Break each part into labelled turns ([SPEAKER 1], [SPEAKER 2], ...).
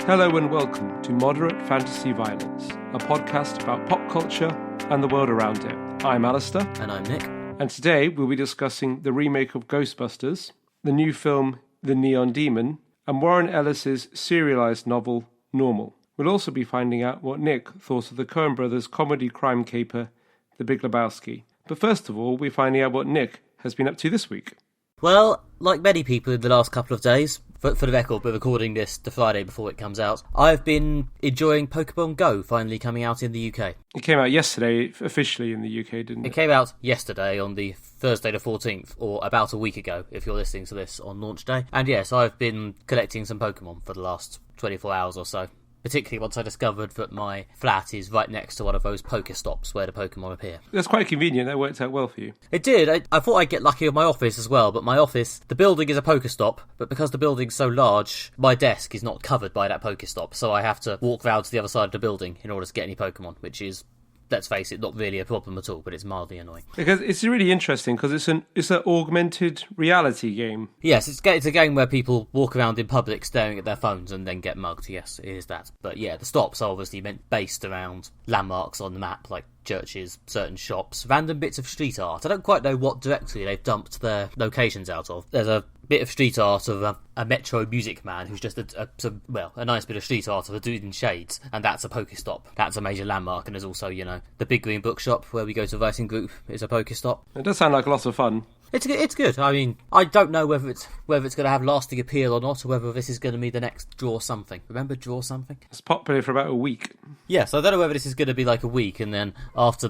[SPEAKER 1] Hello and welcome to Moderate Fantasy Violence, a podcast about pop culture and the world around it. I'm Alastair.
[SPEAKER 2] And I'm Nick.
[SPEAKER 1] And today we'll be discussing the remake of Ghostbusters, the new film The Neon Demon, and Warren Ellis's serialised novel Normal. We'll also be finding out what Nick thought of the Coen brothers' comedy crime caper, The Big Lebowski. But first of all, we're finding out what Nick has been up to this week.
[SPEAKER 2] Well, like many people in the last couple of days, for the record, we're recording this the Friday before it comes out, I've been enjoying Pokemon Go finally coming out in the UK.
[SPEAKER 1] It came out yesterday, officially in the UK, didn't it?
[SPEAKER 2] It came out yesterday on the Thursday the 14th, or about a week ago, if you're listening to this on launch day. And yes, I've been collecting some Pokemon for the last 24 hours or so. Particularly once I discovered that my flat is right next to one of those Pokestops where the Pokemon appear.
[SPEAKER 1] That's quite convenient. That worked out well for you.
[SPEAKER 2] It did. I thought I'd get lucky with my office as well, but my office, the building is a Pokestop, but because the building's so large, my desk is not covered by that Pokestop, so I have to walk round to the other side of the building in order to get any Pokemon, which is, let's face it, not really a problem at all, but it's mildly annoying.
[SPEAKER 1] Because it's really interesting, because it's an augmented reality game.
[SPEAKER 2] Yes, it's a game where people walk around in public staring at their phones and then get mugged. Yes, it is that. But yeah, the stops are obviously based around landmarks on the map, like churches, certain shops, random bits of street art. I don't quite know what directory they've dumped their locations out of. There's a bit of street art of a Metro Music Man who's just a nice bit of street art of a dude in shades, and that's a Pokestop. That's a major landmark, and there's also, the Big Green Bookshop where we go to writing group is a Pokestop.
[SPEAKER 1] It does sound like a lot of fun.
[SPEAKER 2] It's good. I mean, I don't know whether it's going to have lasting appeal or not, or whether this is going to be the next Draw Something. Remember Draw Something?
[SPEAKER 1] It's popular for about a week.
[SPEAKER 2] Yes, I don't know whether this is going to be like a week, and then after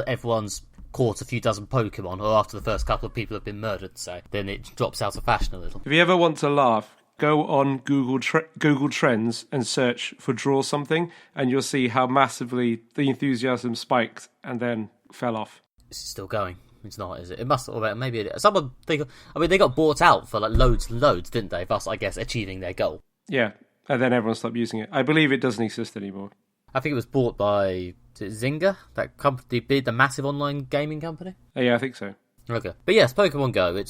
[SPEAKER 2] everyone's caught a few dozen Pokemon, or after the first couple of people have been murdered, say, then it drops out of fashion a little.
[SPEAKER 1] If you ever want to laugh, go on Google Trends and search for Draw Something, and you'll see how massively the enthusiasm spiked and then fell off.
[SPEAKER 2] It's still going. It's not, is it? It must, or maybe it is. They got bought out for like loads and loads, didn't they? Thus, I guess, achieving their goal.
[SPEAKER 1] Yeah, and then everyone stopped using it. I believe it doesn't exist anymore.
[SPEAKER 2] I think it was bought by Zynga, that company, the massive online gaming company.
[SPEAKER 1] Yeah, I think so.
[SPEAKER 2] Okay, but yes, Pokemon Go.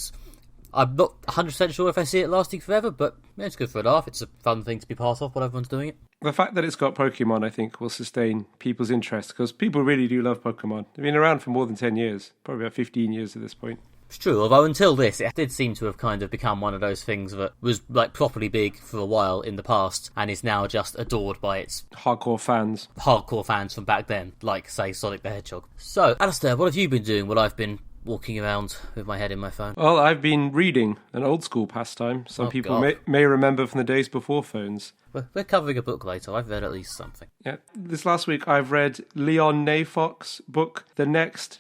[SPEAKER 2] I'm not 100% sure if I see it lasting forever, but it's good for a laugh. It's a fun thing to be part of while everyone's doing it.
[SPEAKER 1] The fact that it's got Pokemon, I think, will sustain people's interest, because people really do love Pokemon. They've been around for more than 10 years, probably about 15 years at this point.
[SPEAKER 2] It's true, although until this, it did seem to have kind of become one of those things that was like properly big for a while in the past, and is now just adored by its
[SPEAKER 1] hardcore fans
[SPEAKER 2] from back then, like, say, Sonic the Hedgehog. So, Alastair, what have you been doing while I've been walking around with my head in my phone?
[SPEAKER 1] Well, I've been reading, an old school pastime. Some people may remember from the days before phones.
[SPEAKER 2] We're covering a book later. I've read at least something.
[SPEAKER 1] Yeah, this last week I've read Leon Neyfakh's book, The Next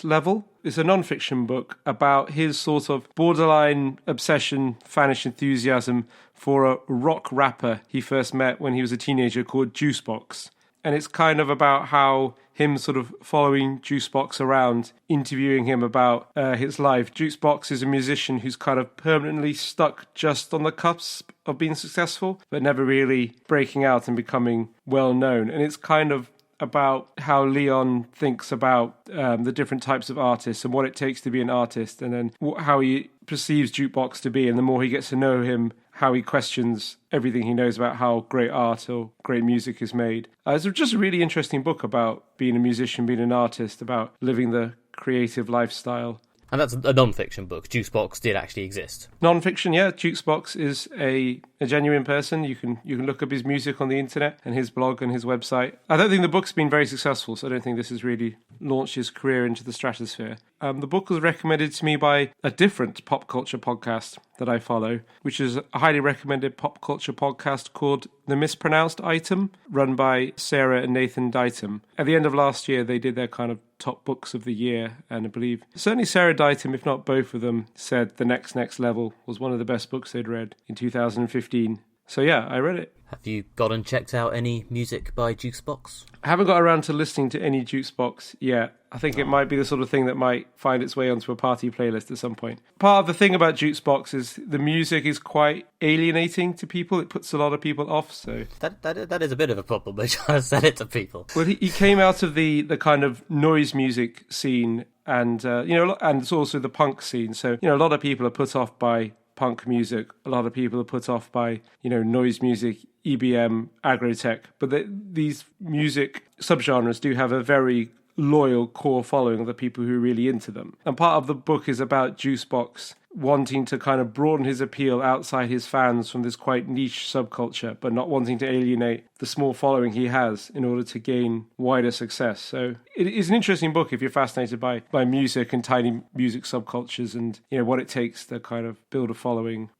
[SPEAKER 1] Level. It's a non-fiction book about his sort of borderline obsession, fanish enthusiasm for a rock rapper he first met when he was a teenager called Juicebox. And it's kind of about how him sort of following Juicebox around, interviewing him about his life. Juicebox is a musician who's kind of permanently stuck just on the cusp of being successful, but never really breaking out and becoming well known. And it's kind of about how Leon thinks about the different types of artists and what it takes to be an artist, and then how he perceives Jukebox to be. And the more he gets to know him, how he questions everything he knows about how great art or great music is made. It's just a really interesting book about being a musician, being an artist, about living the creative lifestyle.
[SPEAKER 2] And that's a non-fiction book. Juicebox did actually exist.
[SPEAKER 1] Non-fiction, yeah. Juicebox is a genuine person. You can look up his music on the internet and his blog and his website. I don't think the book's been very successful, so I don't think this has really launched his career into the stratosphere. The book was recommended to me by a different pop culture podcast that I follow, which is a highly recommended pop culture podcast called The Mispronounced Item, run by Sarah and Nathan Ditum. At the end of last year, they did their kind of top books of the year, and I believe certainly Sarah Ditum, if not both of them, said The Next Level was one of the best books they'd read in 2015. So yeah, I read it.
[SPEAKER 2] Have you gone and checked out any music by Juicebox?
[SPEAKER 1] I haven't got around to listening to any Juicebox yet. I think it might be the sort of thing that might find its way onto a party playlist at some point. Part of the thing about Juicebox is the music is quite alienating to people. It puts a lot of people off. So
[SPEAKER 2] that is a bit of a problem. We're trying to sell it to people.
[SPEAKER 1] Well, he came out of the kind of noise music scene, and and it's also the punk scene. So a lot of people are put off by punk music, a lot of people are put off by, noise music, EBM, agrotech, but these music subgenres do have a very loyal core following of the people who are really into them. And part of the book is about Juicebox wanting to kind of broaden his appeal outside his fans from this quite niche subculture, but not wanting to alienate the small following he has in order to gain wider success. So it is an interesting book if you're fascinated by music and tiny music subcultures and, what it takes to kind of build a following.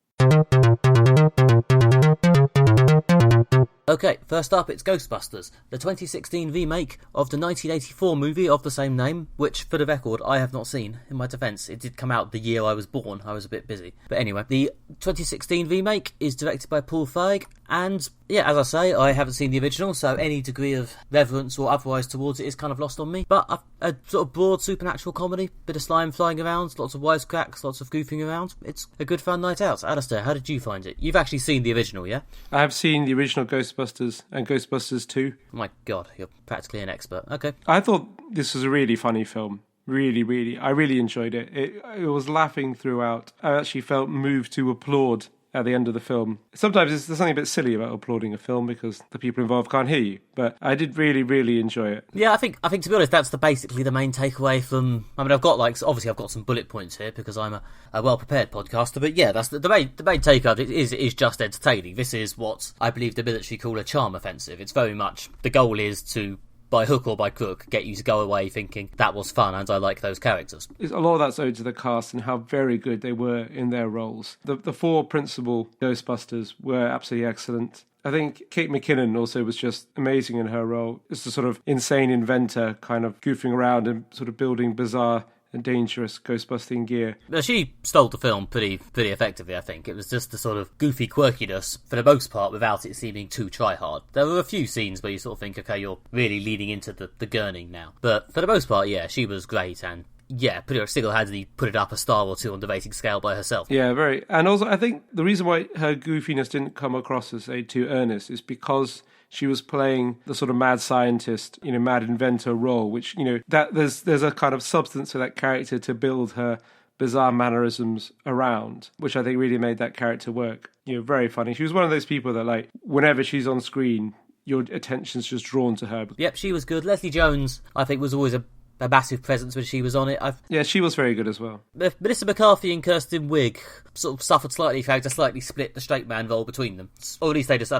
[SPEAKER 2] Okay, first up, it's Ghostbusters, the 2016 remake of the 1984 movie of the same name, which, for the record, I have not seen. In my defence, it did come out the year I was born. I was a bit busy. But anyway, the 2016 remake is directed by Paul Feig, and yeah, as I say, I haven't seen the original, so any degree of reverence or otherwise towards it is kind of lost on me. But a sort of broad supernatural comedy, bit of slime flying around, lots of wisecracks, lots of goofing around. It's a good fun night out. Alastair, how did you find it? You've actually seen the original, yeah?
[SPEAKER 1] I have seen the original Ghostbusters and Ghostbusters 2.
[SPEAKER 2] Oh my god, you're practically an expert. Okay.
[SPEAKER 1] I thought this was a really funny film. Really, I really enjoyed it. It was laughing throughout. I actually felt moved to applaud at the end of the film. Sometimes there's something a bit silly about applauding a film because the people involved can't hear you, but I did really enjoy it.
[SPEAKER 2] Yeah, I think to be honest, that's basically the main takeaway from. I mean, I've got obviously I've got some bullet points here because I'm a well prepared podcaster, but yeah, that's the main takeaway. It is just entertaining. This is what I believe the military call a charm offensive. It's very much the goal is to, by hook or by crook, get you to go away thinking that was fun and I like those characters.
[SPEAKER 1] A lot of that's owed to the cast and how very good they were in their roles. The four principal Ghostbusters were absolutely excellent. I think Kate McKinnon also was just amazing in her role. It's the sort of insane inventor kind of goofing around and sort of building bizarre and dangerous Ghostbusting gear.
[SPEAKER 2] She stole the film pretty effectively, I think. It was just the sort of goofy quirkiness, for the most part, without it seeming too try-hard. There were a few scenes where you sort of think, okay, you're really leading into the gurning now. But for the most part, yeah, she was great, and yeah, pretty much single-handedly put it up a star or two on the rating scale by herself.
[SPEAKER 1] Yeah, very. And also, I think the reason why her goofiness didn't come across as, say, too earnest is because she was playing the sort of mad scientist, mad inventor role, which, that there's a kind of substance to that character to build her bizarre mannerisms around, which I think really made that character work. Very funny. She was one of those people that, whenever she's on screen, your attention's just drawn to her.
[SPEAKER 2] Yep, she was good. Leslie Jones, I think, was always a massive presence when she was on it.
[SPEAKER 1] Yeah, she was very good as well.
[SPEAKER 2] Melissa McCarthy and Kirsten Wiig sort of suffered slightly for having to slightly split the straight man role between them. Or at least they just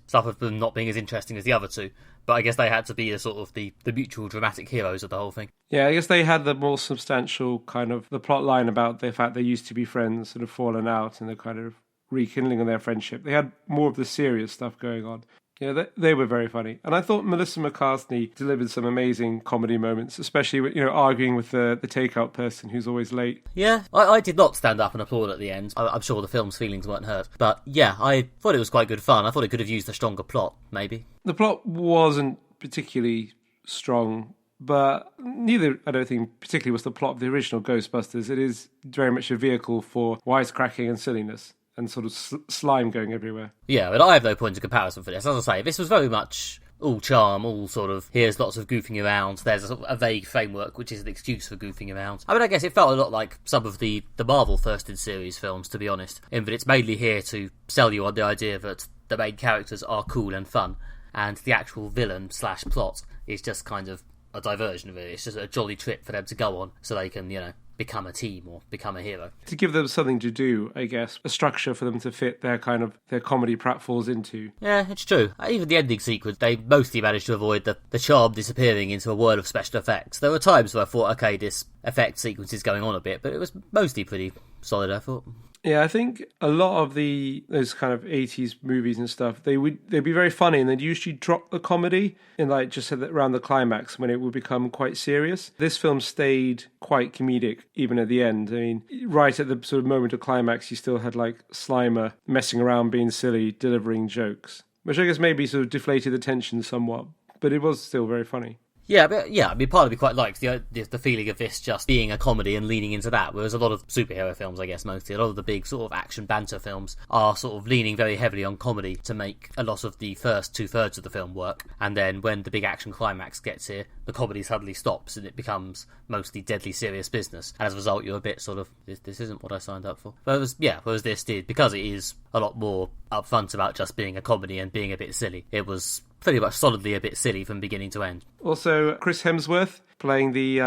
[SPEAKER 2] suffered from not being as interesting as the other two. But I guess they had to be the mutual dramatic heroes of the whole thing.
[SPEAKER 1] Yeah, I guess they had the more substantial kind of the plot line about the fact they used to be friends, sort of fallen out and the kind of rekindling of their friendship. They had more of the serious stuff going on. Yeah, they were very funny. And I thought Melissa McCarthy delivered some amazing comedy moments, especially with, arguing with the takeout person who's always late.
[SPEAKER 2] Yeah, I did not stand up and applaud at the end. I'm sure the film's feelings weren't hurt. But yeah, I thought it was quite good fun. I thought it could have used a stronger plot, maybe.
[SPEAKER 1] The plot wasn't particularly strong, but neither, I don't think, particularly was the plot of the original Ghostbusters. It is very much a vehicle for wisecracking and silliness and sort of slime going everywhere.
[SPEAKER 2] Yeah, but I have no point of comparison for this. As I say, this was very much all charm, all sort of, here's lots of goofing around, there's a vague framework, which is an excuse for goofing around. I mean, I guess it felt a lot like some of the Marvel first-in-series films, to be honest, in that it's mainly here to sell you on the idea that the main characters are cool and fun, and the actual villain/plot is just kind of a diversion of it. It's just a jolly trip for them to go on, so they can, become a team or become a hero. To
[SPEAKER 1] give them something to do, I guess, a structure for them to fit their comedy pratfalls into.
[SPEAKER 2] Yeah, it's true. Even the ending sequence, they mostly managed to avoid the charm disappearing into a world of special effects. There were times where I thought, okay, this effect sequence is going on a bit, but it was mostly pretty solid, I thought.
[SPEAKER 1] Yeah, I think a lot of those kind of 80s movies and stuff, they'd be very funny and they'd usually drop the comedy in just around the climax when it would become quite serious. This film stayed quite comedic even at the end. I mean, right at the sort of moment of climax, you still had Slimer messing around, being silly, delivering jokes, which I guess maybe sort of deflated the tension somewhat, but it was still very funny.
[SPEAKER 2] I mean, part of me quite likes the feeling of this just being a comedy and leaning into that, whereas a lot of superhero films, I guess mostly, a lot of the big sort of action banter films are sort of leaning very heavily on comedy to make a lot of the first 2/3 of the film work, and then when the big action climax gets here, the comedy suddenly stops and it becomes mostly deadly serious business, and as a result you're a bit sort of, this isn't what I signed up for. Whereas this did, because it is a lot more upfront about just being a comedy and being a bit silly, it was pretty much solidly a bit silly from beginning to end.
[SPEAKER 1] Also, Chris Hemsworth playing the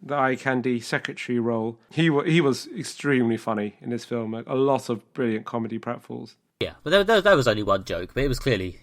[SPEAKER 1] eye candy secretary role. He was extremely funny in this film. Like, a lot of brilliant comedy pratfalls.
[SPEAKER 2] Yeah, but there was only one joke, but he was clearly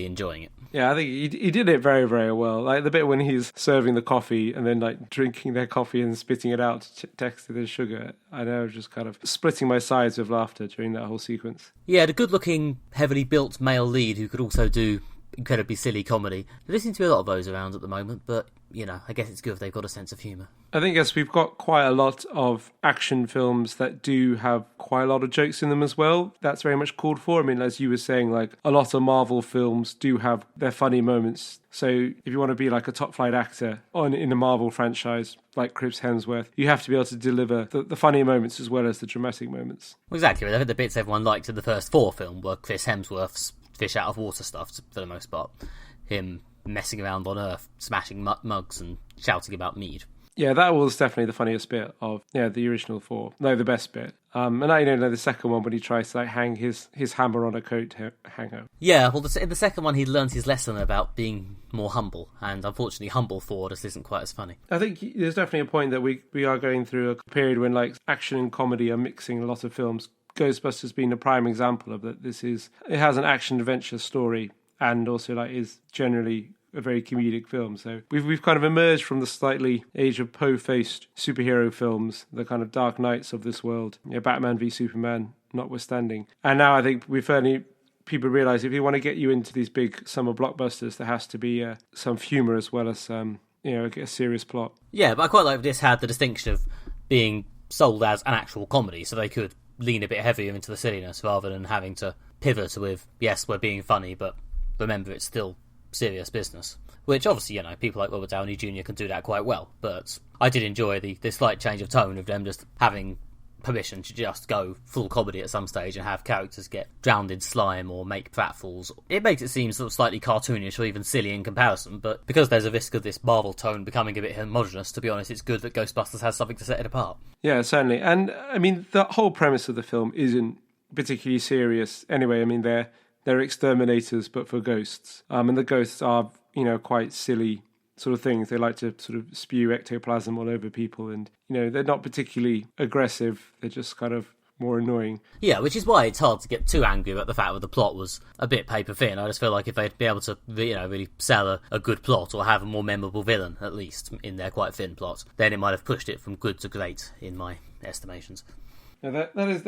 [SPEAKER 2] enjoying it.
[SPEAKER 1] Yeah, I think he did it very, very well. Like the bit when he's serving the coffee and then like drinking their coffee and spitting it out to text it as sugar. I know, just kind of splitting my sides with laughter during that whole sequence.
[SPEAKER 2] Yeah, the good-looking, heavily built male lead who could also do incredibly silly comedy. There seems to be a lot of those around at the moment, but, you know, I guess it's good if they've got a sense of humour.
[SPEAKER 1] I think, yes, we've got quite a lot of action films that do have quite a lot of jokes in them as well. That's very much called for. I mean, as you were saying, like, a lot of Marvel films do have their funny moments. So if you want to be like a top-flight actor in a Marvel franchise, like Chris Hemsworth, you have to be able to deliver the funny moments as well as the dramatic moments.
[SPEAKER 2] Exactly. I think the bits everyone liked in the first 4 films were Chris Hemsworth's fish out of water stuff, for the most part. Him messing around on Earth, smashing mugs and shouting about mead.
[SPEAKER 1] Yeah, that was definitely the funniest bit of the original 4. No, the best bit. And I know the second one when he tries to like hang his hammer on a coat hanger.
[SPEAKER 2] Yeah, well, in the second one he learned his lesson about being more humble, and unfortunately Humble 4 just isn't quite as funny.
[SPEAKER 1] I think there's definitely a point that we are going through a period when like action and comedy are mixing a lot of films. Ghostbusters being a prime example of that. It has an action adventure story and also like is generally a very comedic film. So we've kind of emerged from the slightly age of po-faced superhero films, the kind of Dark Knights of this world, Batman v Superman notwithstanding. And now I think people realise if you want to get you into these big summer blockbusters, there has to be some humour as well as a serious plot.
[SPEAKER 2] Yeah, but I quite like this had the distinction of being sold as an actual comedy, so they could lean a bit heavier into the silliness rather than having to pivot with, yes, we're being funny, but remember it's still serious business. Which obviously, people like Robert Downey Jr. can do that quite well, but I did enjoy the slight change of tone of them just having permission to just go full comedy at some stage and have characters get drowned in slime or make pratfalls. It makes it seem sort of slightly cartoonish or even silly in comparison, but because there's a risk of this Marvel tone becoming a bit homogenous, to be honest, it's good that Ghostbusters has something to set it apart. Yeah,
[SPEAKER 1] certainly. And I mean, the whole premise of the film isn't particularly serious anyway. I mean, they're exterminators but for ghosts, and the ghosts are quite silly sort of things. They like to sort of spew ectoplasm all over people, and they're not particularly aggressive. They're just kind of more annoying.
[SPEAKER 2] Yeah, which is why it's hard to get too angry about the fact that the plot was a bit paper thin. I just feel like if they'd be able to really sell a good plot or have a more memorable villain, at least in their quite thin plot, then it might have pushed it from good to great in my estimations.
[SPEAKER 1] Yeah, that is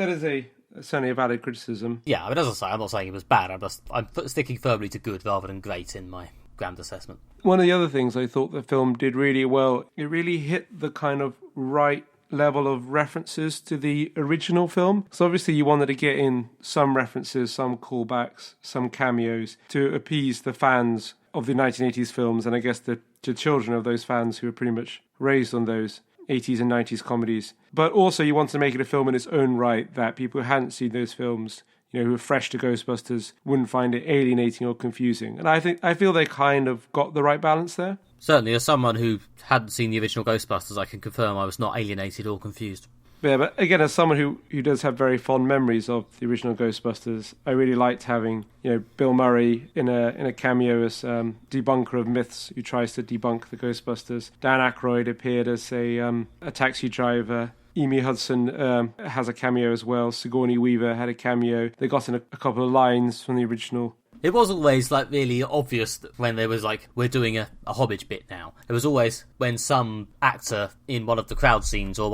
[SPEAKER 1] certainly a valid criticism.
[SPEAKER 2] Yeah, I mean, as I say, I'm not saying it was bad. I'm sticking firmly to good rather than great in my grand assessment.
[SPEAKER 1] One of the other things I thought the film did really well, it really hit the kind of right level of references to the original film. So obviously you wanted to get in some references, some callbacks, some cameos to appease the fans of the 1980s films, and I guess the children of those fans who were pretty much raised on those 80s and 90s comedies. But also you wanted to make it a film in its own right that people who hadn't seen those films, who were fresh to Ghostbusters, wouldn't find it alienating or confusing. And I feel they kind of got the right balance there.
[SPEAKER 2] Certainly, as someone who hadn't seen the original Ghostbusters, I can confirm I was not alienated or confused.
[SPEAKER 1] Yeah, but again, as someone who does have very fond memories of the original Ghostbusters, I really liked having Bill Murray in a cameo as debunker of myths who tries to debunk the Ghostbusters. Dan Aykroyd appeared as a taxi driver. Amy Hudson has a cameo as well. Sigourney Weaver had a cameo. They got in a couple of lines from the original.
[SPEAKER 2] It was always really obvious that when there was we're doing a Hobbit bit now. It was always when some actor in one of the crowd scenes or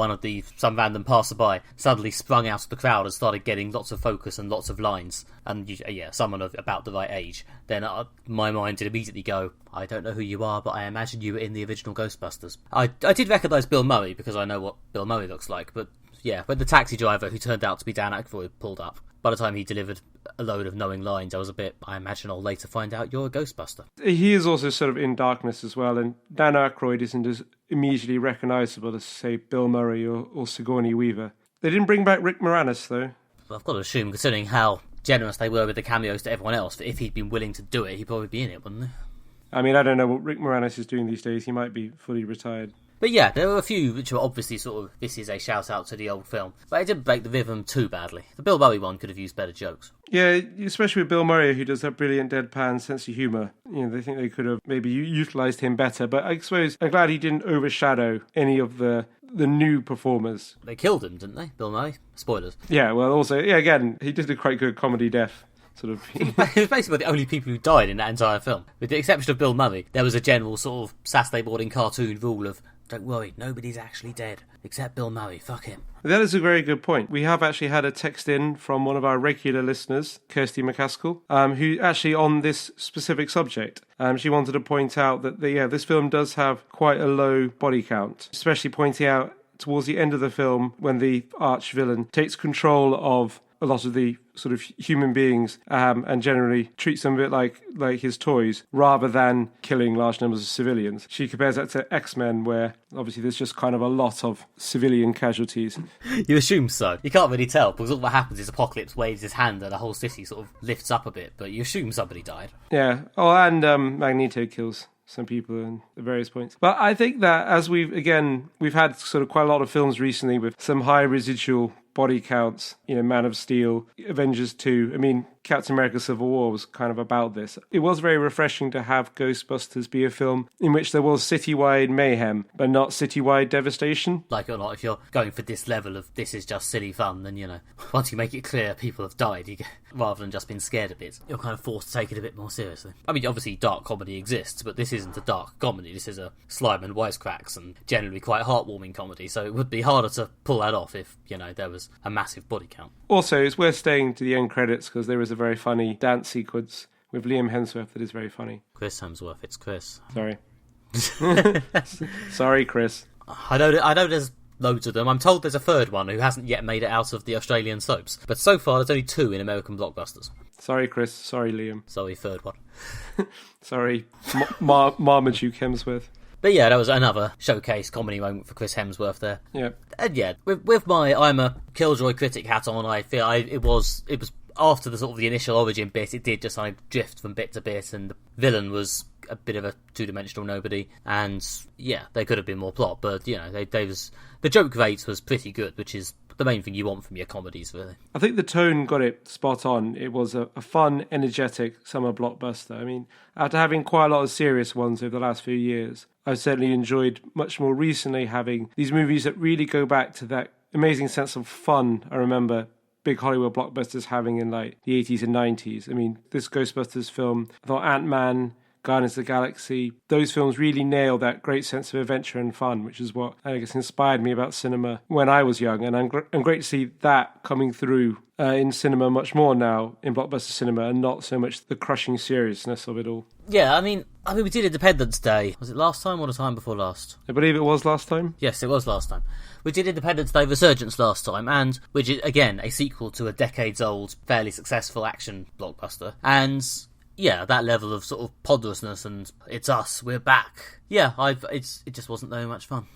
[SPEAKER 2] some random passerby suddenly sprung out of the crowd and started getting lots of focus and lots of lines, and someone of about the right age, then my mind did immediately go, I don't know who you are, but I imagine you were in the original Ghostbusters. I did recognise Bill Murray because I know what Bill Murray looks like, but yeah, when the taxi driver who turned out to be Dan Aykroyd pulled up, by the time he delivered a load of knowing lines, I was a bit, I imagine I'll later find out you're a Ghostbuster.
[SPEAKER 1] He is also sort of in darkness as well, and Dan Aykroyd isn't as immediately recognisable as, say, Bill Murray or Sigourney Weaver. They didn't bring back Rick Moranis, though.
[SPEAKER 2] I've got to assume, considering how generous they were with the cameos to everyone else, that if he'd been willing to do it, he'd probably be in it, wouldn't he?
[SPEAKER 1] I mean, I don't know what Rick Moranis is doing these days. He might be fully retired.
[SPEAKER 2] But yeah, there were a few which were obviously sort of, this is a shout-out to the old film. But it didn't break the rhythm too badly. The Bill Murray one could have used better jokes.
[SPEAKER 1] Yeah, especially with Bill Murray, who does that brilliant deadpan sense of humour. They think they could have maybe utilised him better. But I suppose I'm glad he didn't overshadow any of the new performers.
[SPEAKER 2] They killed him, didn't they, Bill Murray? Spoilers.
[SPEAKER 1] Yeah, well, also, again, he did a quite good comedy death. Sort of.
[SPEAKER 2] It was basically the only people who died in that entire film. With the exception of Bill Murray, there was a general sort of Saturday morning cartoon rule of, don't worry, nobody's actually dead, except Bill Murray, fuck him.
[SPEAKER 1] That is a very good point. We have actually had a text in from one of our regular listeners, Kirsty McCaskill, who actually on this specific subject, she wanted to point out that this film does have quite a low body count, especially pointing out towards the end of the film when the arch villain takes control of a lot of the sort of human beings and generally treats them a bit like his toys rather than killing large numbers of civilians. She compares that to X-Men, where obviously there's just kind of a lot of civilian casualties.
[SPEAKER 2] You assume so. You can't really tell, because all what happens is Apocalypse waves his hand and the whole city sort of lifts up a bit, but you assume somebody died.
[SPEAKER 1] Yeah. Oh, and Magneto kills some people at various points. But I think that as we've had sort of quite a lot of films recently with some high residual body counts, Man of Steel, Avengers 2. I mean, Captain America Civil War was kind of about this. It was very refreshing to have Ghostbusters be a film in which there was citywide mayhem, but not citywide devastation.
[SPEAKER 2] Like it or not, if you're going for this level of this is just silly fun, then, once you make it clear people have died, rather than just being scared a bit, you're kind of forced to take it a bit more seriously. I mean, obviously dark comedy exists, but this isn't a dark comedy. This is a slime and wisecracks and generally quite heartwarming comedy, so it would be harder to pull that off if, there was a massive body count.
[SPEAKER 1] Also, it's worth staying to the end credits because there is a very funny dance sequence with Liam Hemsworth that is very funny.
[SPEAKER 2] Chris Hemsworth, it's Chris.
[SPEAKER 1] Sorry. Sorry, Chris.
[SPEAKER 2] I know there's loads of them. I'm told there's a third one who hasn't yet made it out of the Australian soaps. But so far, there's only 2 in American blockbusters.
[SPEAKER 1] Sorry, Chris. Sorry, Liam.
[SPEAKER 2] Sorry, third one.
[SPEAKER 1] Sorry, Marmaduke Hemsworth.
[SPEAKER 2] But yeah, that was another showcase comedy moment for Chris Hemsworth there.
[SPEAKER 1] Yeah.
[SPEAKER 2] And yeah, with my I'm a Killjoy critic hat on, I feel it was after the sort of the initial origin bit, it did just kind of drift from bit to bit, and the villain was a bit of a two-dimensional nobody, and yeah, there could have been more plot, but the joke rate was pretty good, which is the main thing you want from your comedies, really.
[SPEAKER 1] I think the tone got it spot on. It was a fun, energetic summer blockbuster. I mean, after having quite a lot of serious ones over the last few years, I've certainly enjoyed much more recently having these movies that really go back to that amazing sense of fun I remember big Hollywood blockbusters having in like the 80s and 90s. I mean, this Ghostbusters film, I thought Ant-Man, Guardians of the Galaxy, those films really nail that great sense of adventure and fun, which is what I guess inspired me about cinema when I was young. And I'm great to see that coming through in cinema much more now, in blockbuster cinema, and not so much the crushing seriousness of it all.
[SPEAKER 2] Yeah, I mean, we did Independence Day. Was it last time or the time before last?
[SPEAKER 1] I believe it was last time.
[SPEAKER 2] Yes, it was last time. We did Independence Day Resurgence last time, and which is, again, a sequel to a decades-old, fairly successful action blockbuster. And yeah, that level of sort of ponderousness and it's us, we're back. Yeah, it just wasn't very much fun.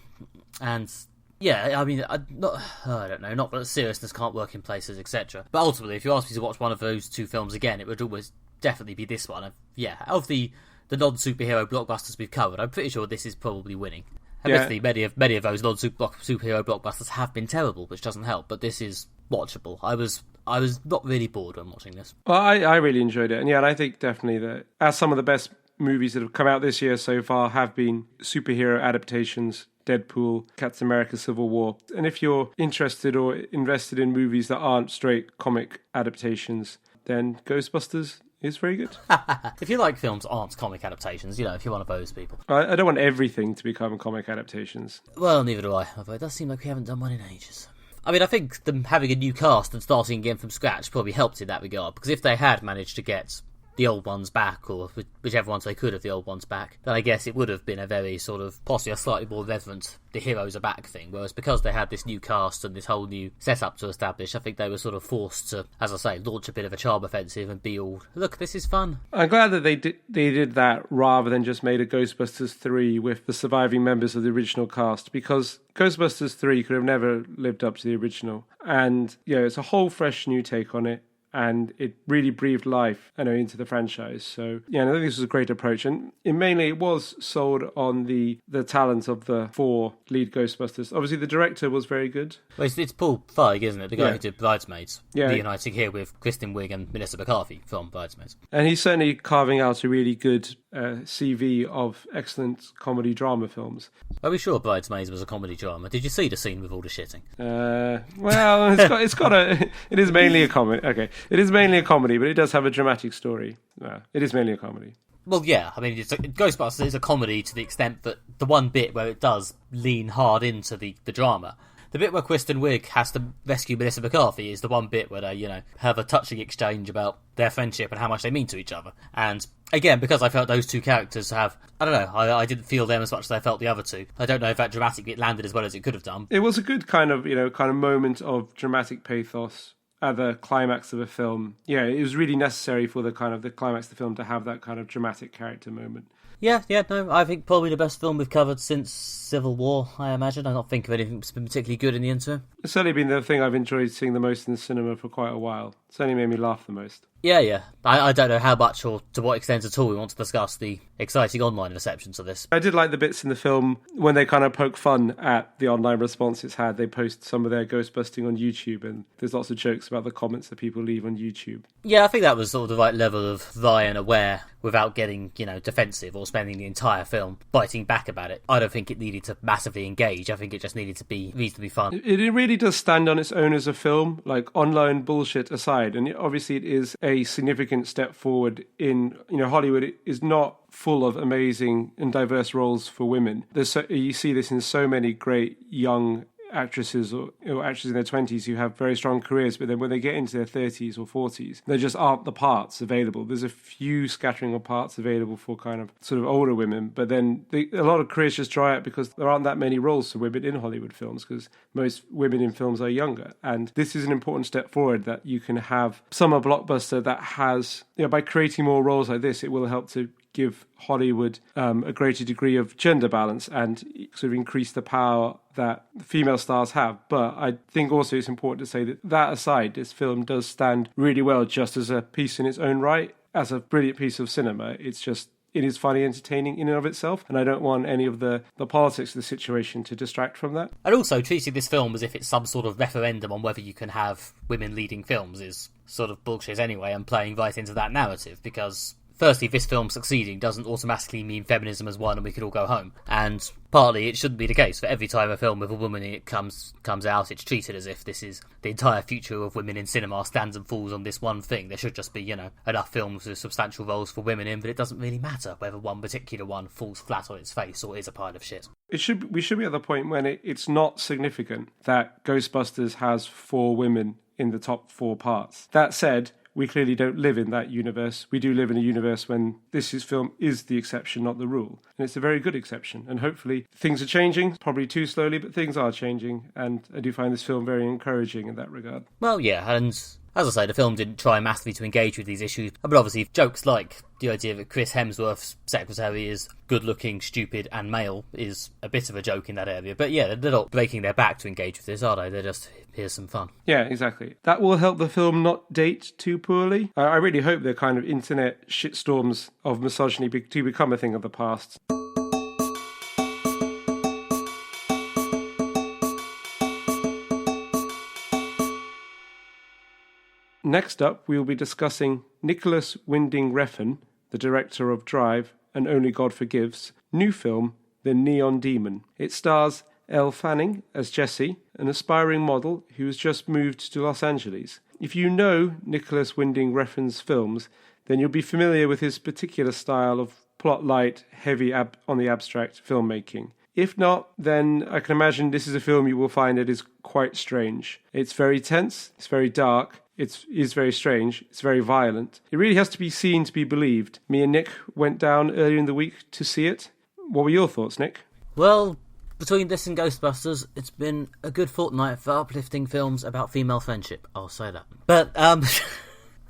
[SPEAKER 2] And yeah, I mean, I don't know, not that seriousness can't work in places, etc. But ultimately, if you ask me to watch one of those 2 films again, it would always definitely be this one. Yeah, of the non-superhero blockbusters we've covered, I'm pretty sure this is probably winning. Admittedly, many of those non-superhero blockbusters have been terrible, which doesn't help, but this is watchable. I was not really bored when watching this.
[SPEAKER 1] Well, I really enjoyed it. And yeah, and I think definitely that as some of the best movies that have come out this year so far have been superhero adaptations, Deadpool, Captain America Civil War. And if you're interested or invested in movies that aren't straight comic adaptations, then Ghostbusters is very good.
[SPEAKER 2] If you like films aren't comic adaptations, if you're one of those people.
[SPEAKER 1] I don't want everything to become comic adaptations.
[SPEAKER 2] Well, neither do I, although it does seem like we haven't done one in ages. I mean, I think them having a new cast and starting again from scratch probably helped in that regard, because if they had managed to get the old ones back, or whichever ones they could of the old ones back, then I guess it would have been a very sort of, possibly a slightly more reverent, the heroes are back thing. Whereas because they had this new cast and this whole new setup to establish, I think they were sort of forced to, as I say, launch a bit of a charm offensive and be all, look, this is fun.
[SPEAKER 1] I'm glad that they did that rather than just made a Ghostbusters 3 with the surviving members of the original cast, because Ghostbusters 3 could have never lived up to the original. And, it's a whole fresh new take on it. And it really breathed life, into the franchise. So, I think this was a great approach. And it was sold on the talent of the 4 lead Ghostbusters. Obviously, the director was very good.
[SPEAKER 2] Well, it's Paul Feig, isn't it? The guy who did Bridesmaids.
[SPEAKER 1] Yeah.
[SPEAKER 2] Reuniting here with Kristen Wiig and Melissa McCarthy from Bridesmaids.
[SPEAKER 1] And he's certainly carving out a really good CV of excellent comedy drama films.
[SPEAKER 2] Are we sure Bridesmaids was a comedy drama? Did you see the scene with all the shitting?
[SPEAKER 1] It is mainly a comedy. Okay. It is mainly a comedy, but it does have a dramatic story. It is mainly a comedy.
[SPEAKER 2] Well, yeah. I mean, Ghostbusters is a comedy to the extent that the one bit where it does lean hard into the drama, the bit where Kristen Wiig has to rescue Melissa McCarthy is the one bit where they, have a touching exchange about their friendship and how much they mean to each other. And again, because I felt those two characters have, I don't know, I didn't feel them as much as I felt the other two. I don't know if that dramatic bit landed as well as it could have done.
[SPEAKER 1] It was a good kind of moment of dramatic pathos at the climax of a film. Yeah, it was really necessary for the climax of the film to have that kind of dramatic character moment.
[SPEAKER 2] Yeah, no, I think probably the best film we've covered since Civil War, I imagine. I don't think of anything that's been particularly good in the interim.
[SPEAKER 1] It's certainly been the thing I've enjoyed seeing the most in the cinema for quite a while. It's certainly made me laugh the most.
[SPEAKER 2] Yeah. I don't know how much or to what extent at all we want to discuss the exciting online receptions of this.
[SPEAKER 1] I did like the bits in the film when they kind of poke fun at the online response it's had. They post some of their ghostbusting on YouTube, and there's lots of jokes about the comments that people leave on YouTube.
[SPEAKER 2] Yeah, I think that was sort of the right level of wry and aware without getting, defensive or spending the entire film biting back about it. I don't think it needed to massively engage. I think it just needed to be reasonably fun.
[SPEAKER 1] It really does stand on its own as a film, like online bullshit aside. And obviously it is a significant step forward in, Hollywood is not full of amazing and diverse roles for women. You see this in so many great young actresses or actors in their 20s who have very strong careers, but then when they get into their 30s or 40s, there just aren't the parts available. There's a few scattering of parts available for kind of sort of older women, but then a lot of careers just dry up because there aren't that many roles for women in Hollywood films because most women in films are younger. And this is an important step forward that you can have summer blockbuster that has, by creating more roles like this, it will help to give Hollywood a greater degree of gender balance and sort of increase the power that female stars have. But I think also it's important to say that aside, this film does stand really well just as a piece in its own right, as a brilliant piece of cinema. It is funny, entertaining in and of itself, and I don't want any of the politics of the situation to distract from that.
[SPEAKER 2] And also, treating this film as if it's some sort of referendum on whether you can have women leading films is sort of bullshit anyway, and playing right into that narrative, because firstly, this film succeeding doesn't automatically mean feminism has won and we could all go home. And partly it shouldn't be the case. For every time a film with a woman in it comes out, it's treated as if this is the entire future of women in cinema stands and falls on this one thing. There should just be, enough films with substantial roles for women in, but it doesn't really matter whether one particular one falls flat on its face or is a pile of shit.
[SPEAKER 1] We should be at the point when it's not significant that Ghostbusters has 4 women in the top 4 parts. That said, we clearly don't live in that universe. We do live in a universe when film is the exception, not the rule. And it's a very good exception. And hopefully things are changing, probably too slowly, but things are changing. And I do find this film very encouraging in that regard.
[SPEAKER 2] Well, yeah, and as I say, the film didn't try massively to engage with these issues. But obviously, jokes like the idea that Chris Hemsworth's secretary is good-looking, stupid, and male is a bit of a joke in that area. But yeah, they're not breaking their back to engage with this, are they? They're just, here's some fun.
[SPEAKER 1] Yeah, exactly. That will help the film not date too poorly. I really hope the kind of internet shitstorms of misogyny to become a thing of the past. Next up, we will be discussing Nicholas Winding Refn, the director of Drive and Only God Forgives, new film, The Neon Demon. It stars Elle Fanning as Jessie, an aspiring model who has just moved to Los Angeles. If you know Nicholas Winding Refn's films, then you'll be familiar with his particular style of plot-light, heavy on the abstract filmmaking. If not, then I can imagine this is a film you will find that is quite strange. It's very tense, it's very dark, it is very strange, it's very violent. It really has to be seen to be believed. Me and Nick went down earlier in the week to see it. What were your thoughts, Nick?
[SPEAKER 2] Well, between this and Ghostbusters, it's been a good fortnight for uplifting films about female friendship. I'll say that. But,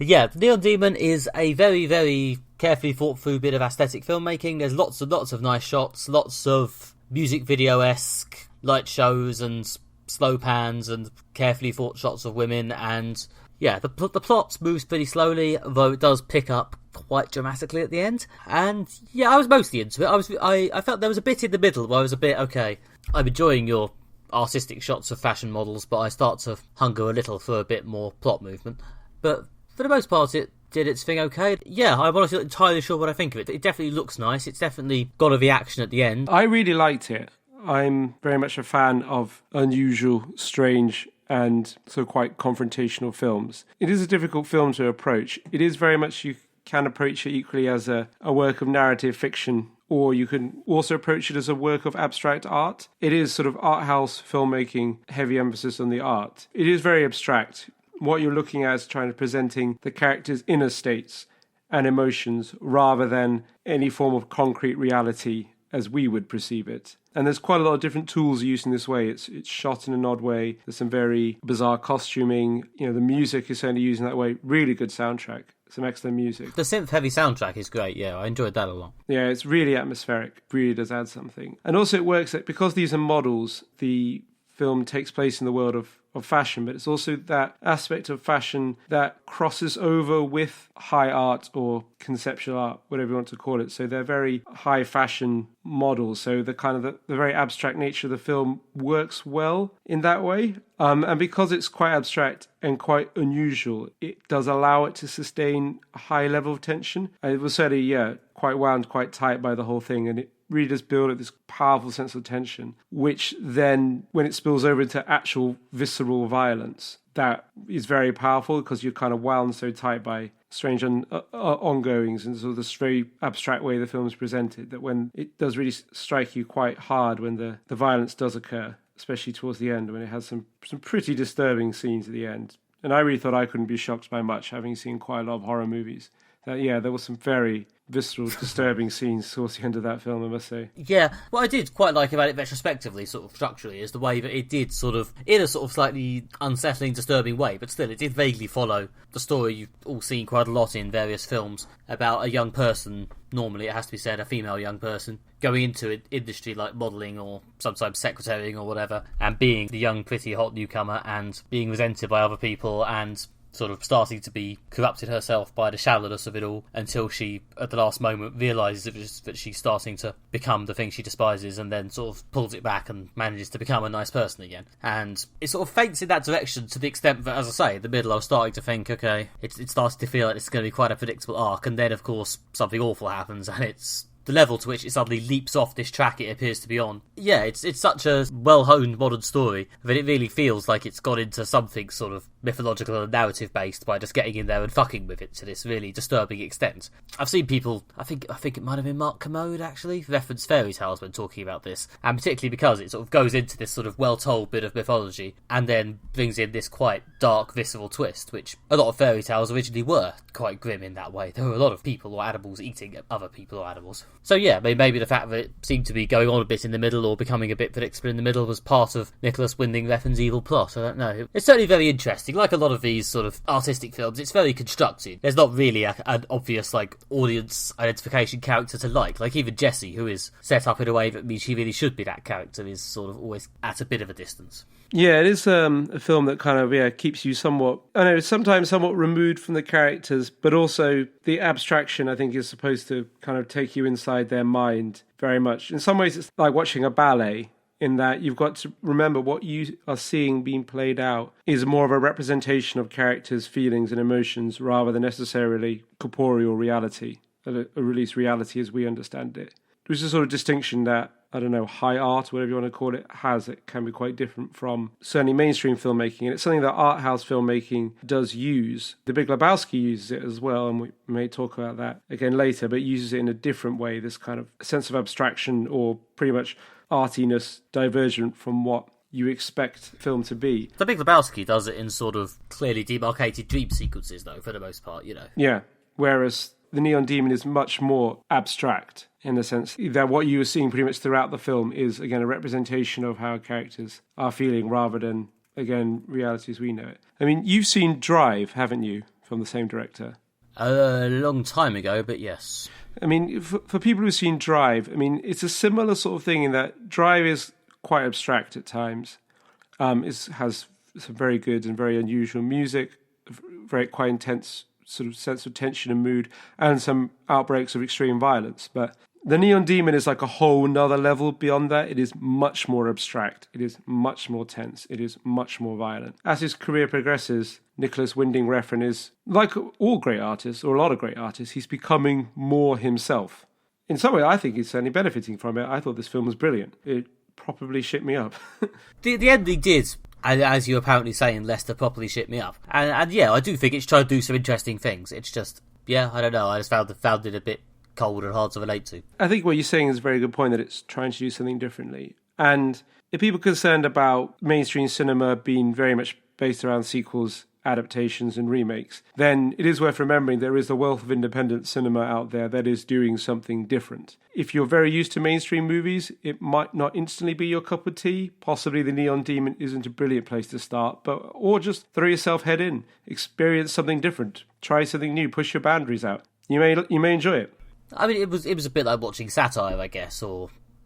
[SPEAKER 2] yeah, The Neon Demon is a very, very carefully thought through bit of aesthetic filmmaking. There's lots and lots of nice shots, lots of music video-esque light shows and slow pans and carefully thought shots of women, and yeah, the plot moves pretty slowly, though it does pick up quite dramatically at the end. And yeah, I was mostly into it. I felt there was a bit in the middle where I was a bit, okay, I'm enjoying your artistic shots of fashion models, but I start to hunger a little for a bit more plot movement. But for the most part, it did its thing okay. Yeah, I'm honestly not entirely sure what I think of it. It definitely looks nice. It's definitely got a reaction at the end.
[SPEAKER 1] I really liked it. I'm very much a fan of unusual, strange, and so quite confrontational films. It is a difficult film to approach. It is very much, you can approach it equally as a work of narrative fiction, or you can also approach it as a work of abstract art. It is sort of art house filmmaking, heavy emphasis on the art. It is very abstract. What you're looking at is trying to presenting the character's inner states and emotions rather than any form of concrete reality as we would perceive it. And there's quite a lot of different tools used in this way. It's shot in an odd way. There's some very bizarre costuming. You know, the music is certainly used in that way. Really good soundtrack. Some excellent music.
[SPEAKER 2] The synth-heavy soundtrack is great, yeah. I enjoyed that a lot.
[SPEAKER 1] Yeah, it's really atmospheric. Really does add something. And also it works that because these are models, the film takes place in the world of fashion, but it's also that aspect of fashion that crosses over with high art or conceptual art, whatever you want to call it. So they're very high fashion models. So the kind of the very abstract nature of the film works well in that way. And because it's quite abstract and quite unusual, it does allow it to sustain a high level of tension. And it was certainly, quite wound, quite tight by the whole thing. And it really does build up this powerful sense of tension, which then, when it spills over into actual visceral violence, that is very powerful because you're kind of wound so tight by strange ongoings and sort of this very abstract way the film is presented, that when it does really strike you quite hard when the violence does occur, especially towards the end when it has some pretty disturbing scenes at the end. And I really thought I couldn't be shocked by much, having seen quite a lot of horror movies. There were some very visceral, disturbing scenes towards the end of that film, I must say.
[SPEAKER 2] Yeah, what I did quite like about it retrospectively, sort of structurally, is the way that it did sort of, in a sort of slightly unsettling, disturbing way, but still, it did vaguely follow the story you've all seen quite a lot in various films about a young person, normally it has to be said, a female young person, going into an industry like modelling or sometimes secretarying or whatever, and being the young, pretty, hot newcomer and being resented by other people and sort of starting to be corrupted herself by the shallowness of it all, until she, at the last moment, realises that she's starting to become the thing she despises, and then sort of pulls it back and manages to become a nice person again. And it sort of feints in that direction to the extent that, as I say, in the middle I was starting to think, okay, it starts to feel like it's going to be quite a predictable arc, and then, of course, something awful happens, and it's the level to which it suddenly leaps off this track it appears to be on. Yeah, it's such a well-honed modern story that it really feels like it's gone into something sort of mythological and narrative-based by just getting in there and fucking with it to this really disturbing extent. I've seen people, I think it might have been Mark Commode actually, reference fairy tales when talking about this, and particularly because it sort of goes into this sort of well-told bit of mythology and then brings in this quite dark, visceral twist, which a lot of fairy tales originally were quite grim in that way. There were a lot of people or animals eating other people or animals. So yeah, maybe the fact that it seemed to be going on a bit in the middle or becoming a bit predictable in the middle was part of Nicholas Winding Refn's evil plot. I don't know. It's certainly very interesting. Like a lot of these sort of artistic films, it's very constructed. There's not really an obvious like audience identification character to like. Like even Jessie, who is set up in a way that means she really should be that character, is sort of always at a bit of a distance.
[SPEAKER 1] Yeah, it is a film that kind of keeps you somewhat, I know, sometimes somewhat removed from the characters, but also the abstraction, I think, is supposed to kind of take you inside their mind very much. In some ways, it's like watching a ballet, in that you've got to remember what you are seeing being played out is more of a representation of characters' feelings and emotions rather than necessarily corporeal reality, at least reality as we understand it. Which is a sort of distinction that, I don't know, high art, whatever you want to call it, has. It can be quite different from certainly mainstream filmmaking. And it's something that art house filmmaking does use. The Big Lebowski uses it as well, and we may talk about that again later, but uses it in a different way, this kind of sense of abstraction or pretty much artiness divergent from what you expect film to be.
[SPEAKER 2] The Big Lebowski does it in sort of clearly demarcated dream sequences, though, for the most part, you know.
[SPEAKER 1] Yeah, whereas the Neon Demon is much more abstract in the sense that what you are seeing pretty much throughout the film is, again, a representation of how characters are feeling rather than, again, reality as we know it. I mean, you've seen Drive, haven't you, from the same director?
[SPEAKER 2] A long time ago, but yes.
[SPEAKER 1] I mean, for people who've seen Drive, I mean, it's a similar sort of thing in that Drive is quite abstract at times. It has some very good and very unusual music, very quite intense sort of sense of tension and mood, and some outbreaks of extreme violence. But the Neon Demon is like a whole nother level beyond that. It is much more abstract. It is much more tense. It is much more violent. As his career progresses, Nicholas Winding Refn is, like all great artists, or a lot of great artists, he's becoming more himself. In some way, I think he's certainly benefiting from it. I thought this film was brilliant. It properly shit me up.
[SPEAKER 2] The ending did, as you were apparently saying, Lester properly shit me up. And yeah, I do think it's trying to do some interesting things. It's just, yeah, I don't know. I just found it a bit cold and hard to relate to.
[SPEAKER 1] I think what you're saying is a very good point, that it's trying to do something differently. And if people are concerned about mainstream cinema being very much based around sequels, adaptations and remakes, then it is worth remembering there is a wealth of independent cinema out there that is doing something different. If you're very used to mainstream movies, it might not instantly be your cup of tea. Possibly the Neon Demon isn't a brilliant place to start, or just throw yourself head in, experience something different, try something new, push your boundaries out. You may enjoy it.
[SPEAKER 2] I mean, it was a bit like watching satire, I guess,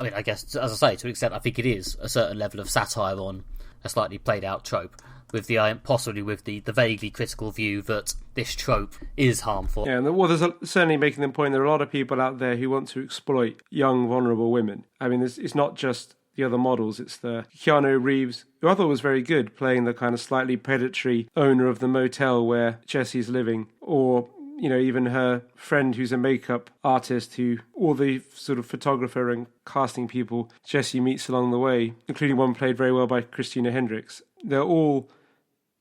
[SPEAKER 2] I guess, as I say, to an extent, I think it is a certain level of satire on a slightly played out trope, with possibly with the vaguely critical view that this trope is harmful.
[SPEAKER 1] Yeah, well, there's certainly making the point there are a lot of people out there who want to exploit young, vulnerable women. I mean, it's not just the other models, it's the Keanu Reeves, who I thought was very good, playing the kind of slightly predatory owner of the motel where Jesse's living, or even her friend who's a makeup artist, all the sort of photographer and casting people Jesse meets along the way, including one played very well by Christina Hendricks. They're all,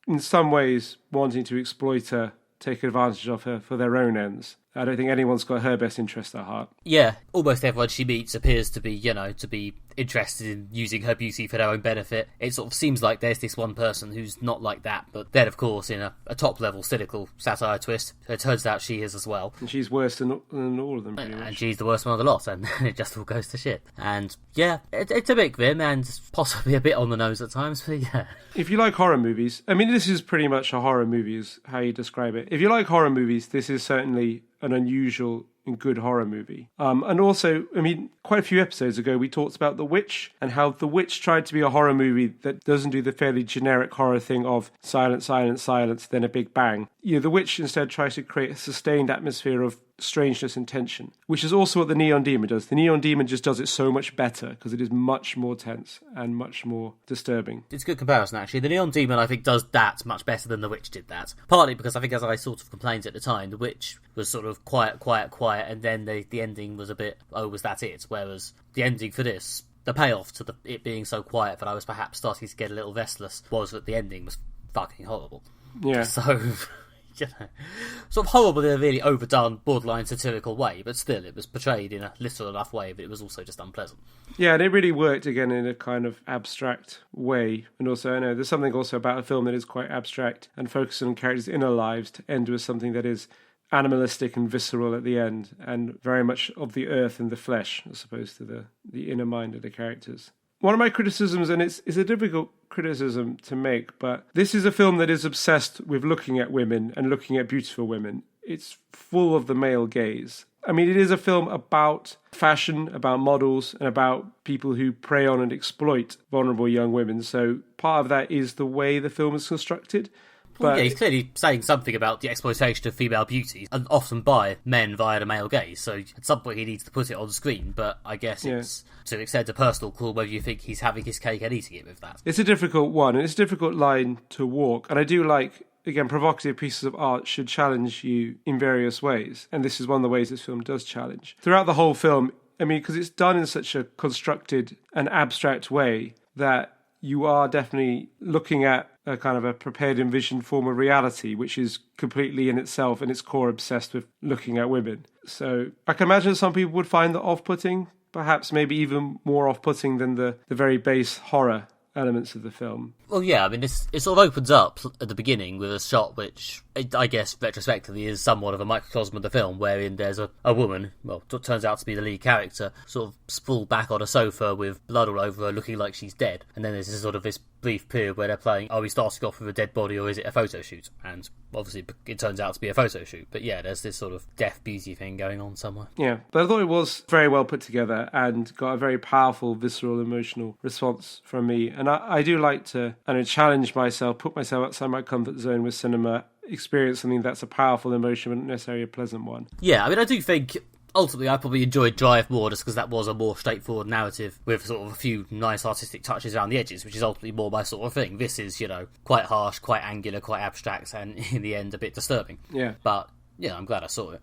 [SPEAKER 1] in some ways, wanting to exploit her, take advantage of her for their own ends. I don't think anyone's got her best interest at heart.
[SPEAKER 2] Yeah, almost everyone she meets appears to be interested in using her beauty for their own benefit. It sort of seems like there's this one person who's not like that, but then, of course, in a top-level cynical satire twist, it turns out she is as well.
[SPEAKER 1] And she's worse than all of them, pretty much.
[SPEAKER 2] And she's the worst one of the lot, and it just all goes to shit. And, yeah, it's a bit grim and possibly a bit on the nose at times, but yeah.
[SPEAKER 1] If you like horror movies, I mean, this is pretty much a horror movie, is how you describe it. If you like horror movies, this is certainly an unusual and good horror movie. And also, I mean, quite a few episodes ago, we talked about The Witch and how The Witch tried to be a horror movie that doesn't do the fairly generic horror thing of silence, silence, silence, then a big bang. The Witch instead tries to create a sustained atmosphere of strangeness and tension, which is also what the Neon Demon does. The Neon Demon just does it so much better because it is much more tense and much more disturbing.
[SPEAKER 2] It's a good comparison, actually. The Neon Demon, I think, does that much better than The Witch did that. Partly because I think, as I sort of complained at the time, The Witch was sort of quiet, and then the ending was a bit, oh, was that it? Whereas the ending for this, the payoff to it being so quiet that I was perhaps starting to get a little restless, was that the ending was fucking horrible.
[SPEAKER 1] Yeah.
[SPEAKER 2] So... sort of horrible in a really overdone, borderline satirical way, but still it was portrayed in a literal enough way, but it was also just unpleasant.
[SPEAKER 1] Yeah, and it really worked again in a kind of abstract way. And also, I know there's something also about a film that is quite abstract and focusing on characters' inner lives to end with something that is animalistic and visceral at the end, and very much of the earth and the flesh, as opposed to the inner mind of the characters. One of my criticisms, and it's a difficult criticism to make, but this is a film that is obsessed with looking at women and looking at beautiful women. It's full of the male gaze. I mean, it is a film about fashion, about models, and about people who prey on and exploit vulnerable young women. So part of that is the way the film is constructed.
[SPEAKER 2] Well, yeah, he's clearly saying something about the exploitation of female beauty, and often by men via the male gaze, so at some point he needs to put it on screen, but I guess it's, to an extent, a personal call whether you think he's having his cake and eating it with that.
[SPEAKER 1] It's a difficult one, and it's a difficult line to walk, and I do like, again, provocative pieces of art should challenge you in various ways, and this is one of the ways this film does challenge. Throughout the whole film, I mean, because it's done in such a constructed and abstract way that you are definitely looking at a kind of a prepared, envisioned form of reality, which is completely in itself, in its core, obsessed with looking at women. So I can imagine some people would find that off-putting, perhaps maybe even more off-putting than the very base horror elements of the film.
[SPEAKER 2] Well, yeah, I mean, it sort of opens up at the beginning with a shot which, I guess, retrospectively is somewhat of a microcosm of the film, wherein there's a woman, well, it turns out to be the lead character, sort of sprawled back on a sofa with blood all over her, looking like she's dead. And then there's this brief period where they're playing, are we starting off with a dead body or is it a photo shoot? And obviously it turns out to be a photo shoot. But yeah, there's this sort of deaf beauty thing going on somewhere.
[SPEAKER 1] Yeah, but I thought it was very well put together and got a very powerful, visceral, emotional response from me. And I do like to challenge myself, put myself outside my comfort zone with cinema, experience something that's a powerful emotion but not necessarily a pleasant one.
[SPEAKER 2] Yeah, I mean, I do think ultimately I probably enjoyed Drive more just because that was a more straightforward narrative with sort of a few nice artistic touches around the edges, which is ultimately more my sort of thing. This is, quite harsh, quite angular, quite abstract, and in the end a bit disturbing.
[SPEAKER 1] Yeah.
[SPEAKER 2] But, yeah, I'm glad I saw it.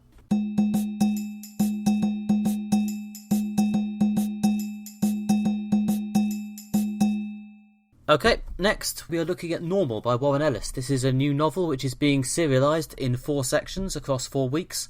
[SPEAKER 2] Okay, next we are looking at Normal by Warren Ellis. This is a new novel which is being serialised in 4 sections across 4 weeks.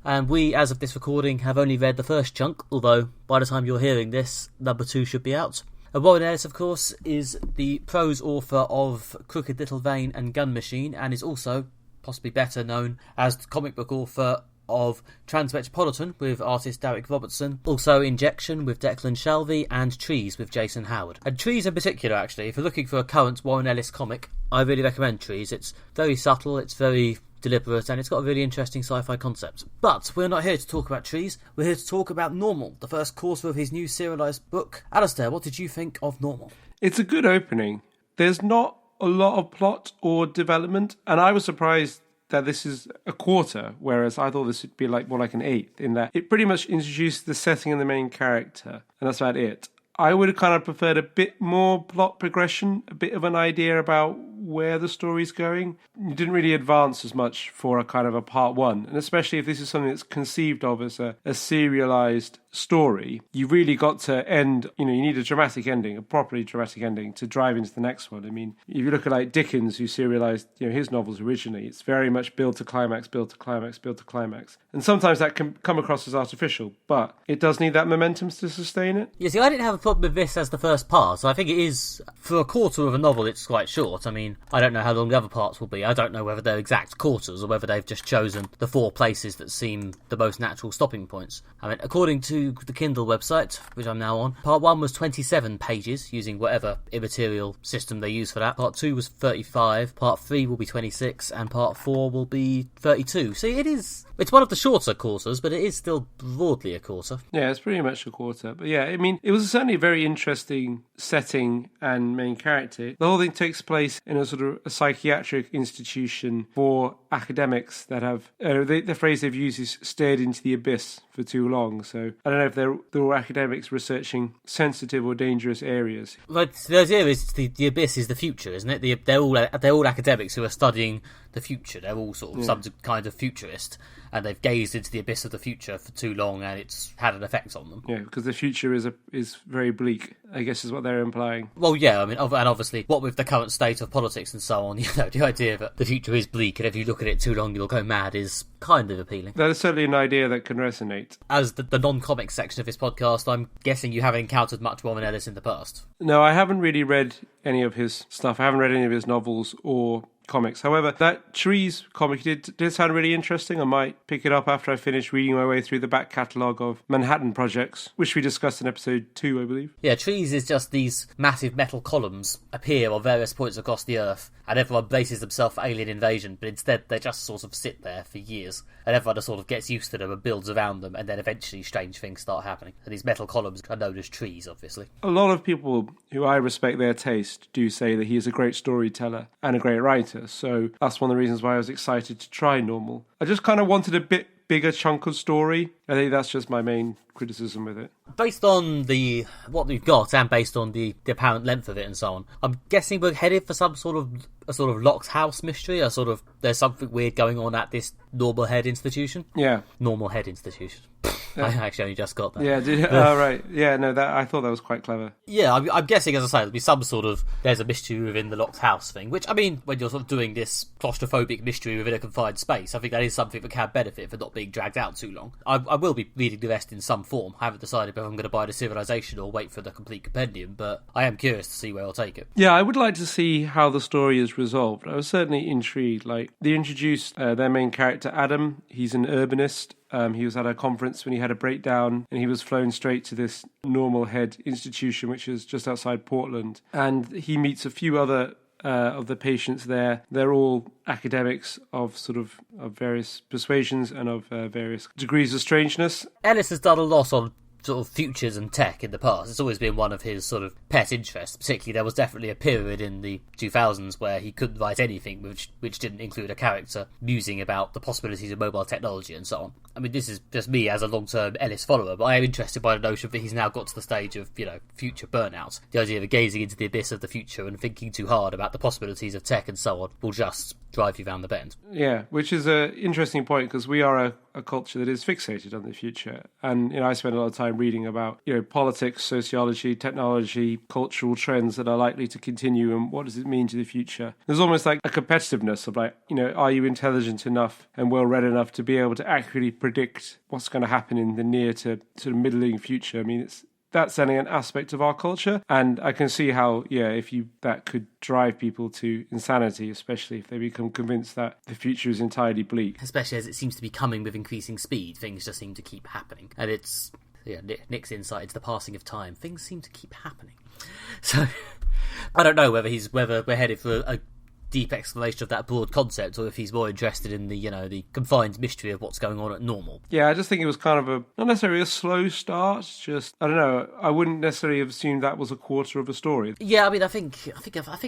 [SPEAKER 2] And we, as of this recording, have only read the first chunk, although by the time you're hearing this, number 2 should be out. Warren Ellis, of course, is the prose author of Crooked Little Vein and Gun Machine, and is also, possibly better known as the comic book author of Transmetropolitan with artist Derek Robertson, also Injection with Declan Shalvey, and Trees with Jason Howard. And Trees in particular, actually, if you're looking for a current Warren Ellis comic, I really recommend Trees. It's very subtle, it's very deliberate, and it's got a really interesting sci-fi concept. But we're not here to talk about Trees, we're here to talk about Normal, the first quarter of his new serialised book. Alastair, what did you think of Normal?
[SPEAKER 1] It's a good opening. There's not a lot of plot or development, and I was surprised that this is a quarter, whereas I thought this would be more like an eighth, in that it pretty much introduced the setting and the main character, and that's about it. I would have kind of preferred a bit more plot progression, a bit of an idea about where the story's going. You didn't really advance as much for a kind of a part 1, and especially if this is something that's conceived of as a serialized story, you really got to end, you need a dramatic ending, a properly dramatic ending to drive into the next one. I mean, if you look at Dickens, who serialized his novels originally, it's very much build to climax, build to climax, build to climax. And sometimes that can come across as artificial, but it does need that momentum to sustain it.
[SPEAKER 2] Yeah, see, I didn't have a problem with this as the first part, so I think it is, for a quarter of a novel, it's quite short. I mean, I don't know how long the other parts will be. I don't know whether they're exact quarters or whether they've just chosen the 4 places that seem the most natural stopping points. I mean, according to the Kindle website, which I'm now on, part 1 was 27 pages, using whatever immaterial system they use for that. Part 2 was 35, part 3 will be 26, and part 4 will be 32. See, it's one of the shorter quarters, but it is still broadly a quarter.
[SPEAKER 1] Yeah, it's pretty much a quarter. But yeah, I mean, it was certainly a very interesting setting and main character. The whole thing takes place in a sort of a psychiatric institution for academics that have, the phrase they've used is stared into the abyss for too long. So I don't know if they're all academics researching sensitive or dangerous areas.
[SPEAKER 2] But the idea is the abyss is the future, isn't it? They're all academics who are studying the future. They're all sort of some kind of futurist, and they've gazed into the abyss of the future for too long, and it's had an effect on them. Yeah,
[SPEAKER 1] because the future is very bleak, I guess is what they're implying.
[SPEAKER 2] Well, yeah, I mean, and obviously, what with the current state of politics and so on, the idea that the future is bleak, and if you look at it too long, you'll go mad, is kind of appealing.
[SPEAKER 1] That is certainly an idea that can resonate.
[SPEAKER 2] As the non-comic section of this podcast, I'm guessing you haven't encountered much Warren Ellis in the past.
[SPEAKER 1] No, I haven't really read any of his stuff. I haven't read any of his novels or comics. However, that Trees comic did sound really interesting. I might pick it up after I finish reading my way through the back catalogue of Manhattan projects, which we discussed in episode 2, I believe.
[SPEAKER 2] Yeah, Trees is just these massive metal columns appear on various points across the Earth, and everyone braces themselves for alien invasion, but instead they just sort of sit there for years, and everyone just sort of gets used to them and builds around them, and then eventually strange things start happening. And these metal columns are known as trees, obviously.
[SPEAKER 1] A lot of people who I respect their taste do say that he is a great storyteller and a great writer, so that's one of the reasons why I was excited to try Normal. I just kind of wanted a bit bigger chunk of story. I think that's just my main criticism with it.
[SPEAKER 2] Based on what we've got and based on the apparent length of it and so on, I'm guessing we're headed for some sort of locked house mystery, there's something weird going on at this Normal Head institution.
[SPEAKER 1] Yeah.
[SPEAKER 2] Normal Head institution. I actually only just got that.
[SPEAKER 1] Yeah, did you? Oh, right. Yeah, no, I thought that was quite clever.
[SPEAKER 2] Yeah, I'm guessing, as I say, there'll be some sort of, there's a mystery within the locked house thing, which, I mean, when you're sort of doing this claustrophobic mystery within a confined space, I think that is something that can benefit for not being dragged out too long. I will be reading the rest in some form. I haven't decided whether I'm going to buy the serialisation or wait for the complete compendium, but I am curious to see where I'll take it.
[SPEAKER 1] Yeah, I would like to see how the story is resolved. I was certainly intrigued. Like, they introduced their main character, Adam. He's an urbanist. He was at a conference when he had a breakdown, and he was flown straight to this normal head institution, which is just outside Portland. And he meets a few other of the patients there. They're all academics of various persuasions and of various degrees of strangeness.
[SPEAKER 2] Ellis has done a lot on sort of futures and tech in the past. It's always been one of his sort of pet interests. Particularly, there was definitely a period in the 2000s where he couldn't write anything which didn't include a character musing about the possibilities of mobile technology and so on. I mean, this is just me as a long-term Ellis follower, but I am interested by the notion that he's now got to the stage of, future burnout. The idea of gazing into the abyss of the future and thinking too hard about the possibilities of tech and so on will just drive you round the bend.
[SPEAKER 1] Yeah, which is an interesting point, because we are a culture that is fixated on the future. And, I spend a lot of time reading about, politics, sociology, technology, cultural trends that are likely to continue, and what does it mean to the future. There's almost like a competitiveness of are you intelligent enough and well-read enough to be able to accurately predict what's going to happen in the near to sort of middling future. I mean, that's certainly an aspect of our culture, and I can see how, that could drive people to insanity, especially if they become convinced that the future is entirely bleak.
[SPEAKER 2] Especially as it seems to be coming with increasing speed, things just seem to keep happening. And it's, Nick's insight into the passing of time. Things seem to keep happening. So, I don't know whether we're headed for a deep exploration of that broad concept, or if he's more interested in the the confined mystery of what's going on at normal. Yeah,
[SPEAKER 1] I just think it was kind of not necessarily a slow start, just, I don't know, I wouldn't necessarily have assumed that was a quarter of a story.
[SPEAKER 2] Yeah, I mean, I think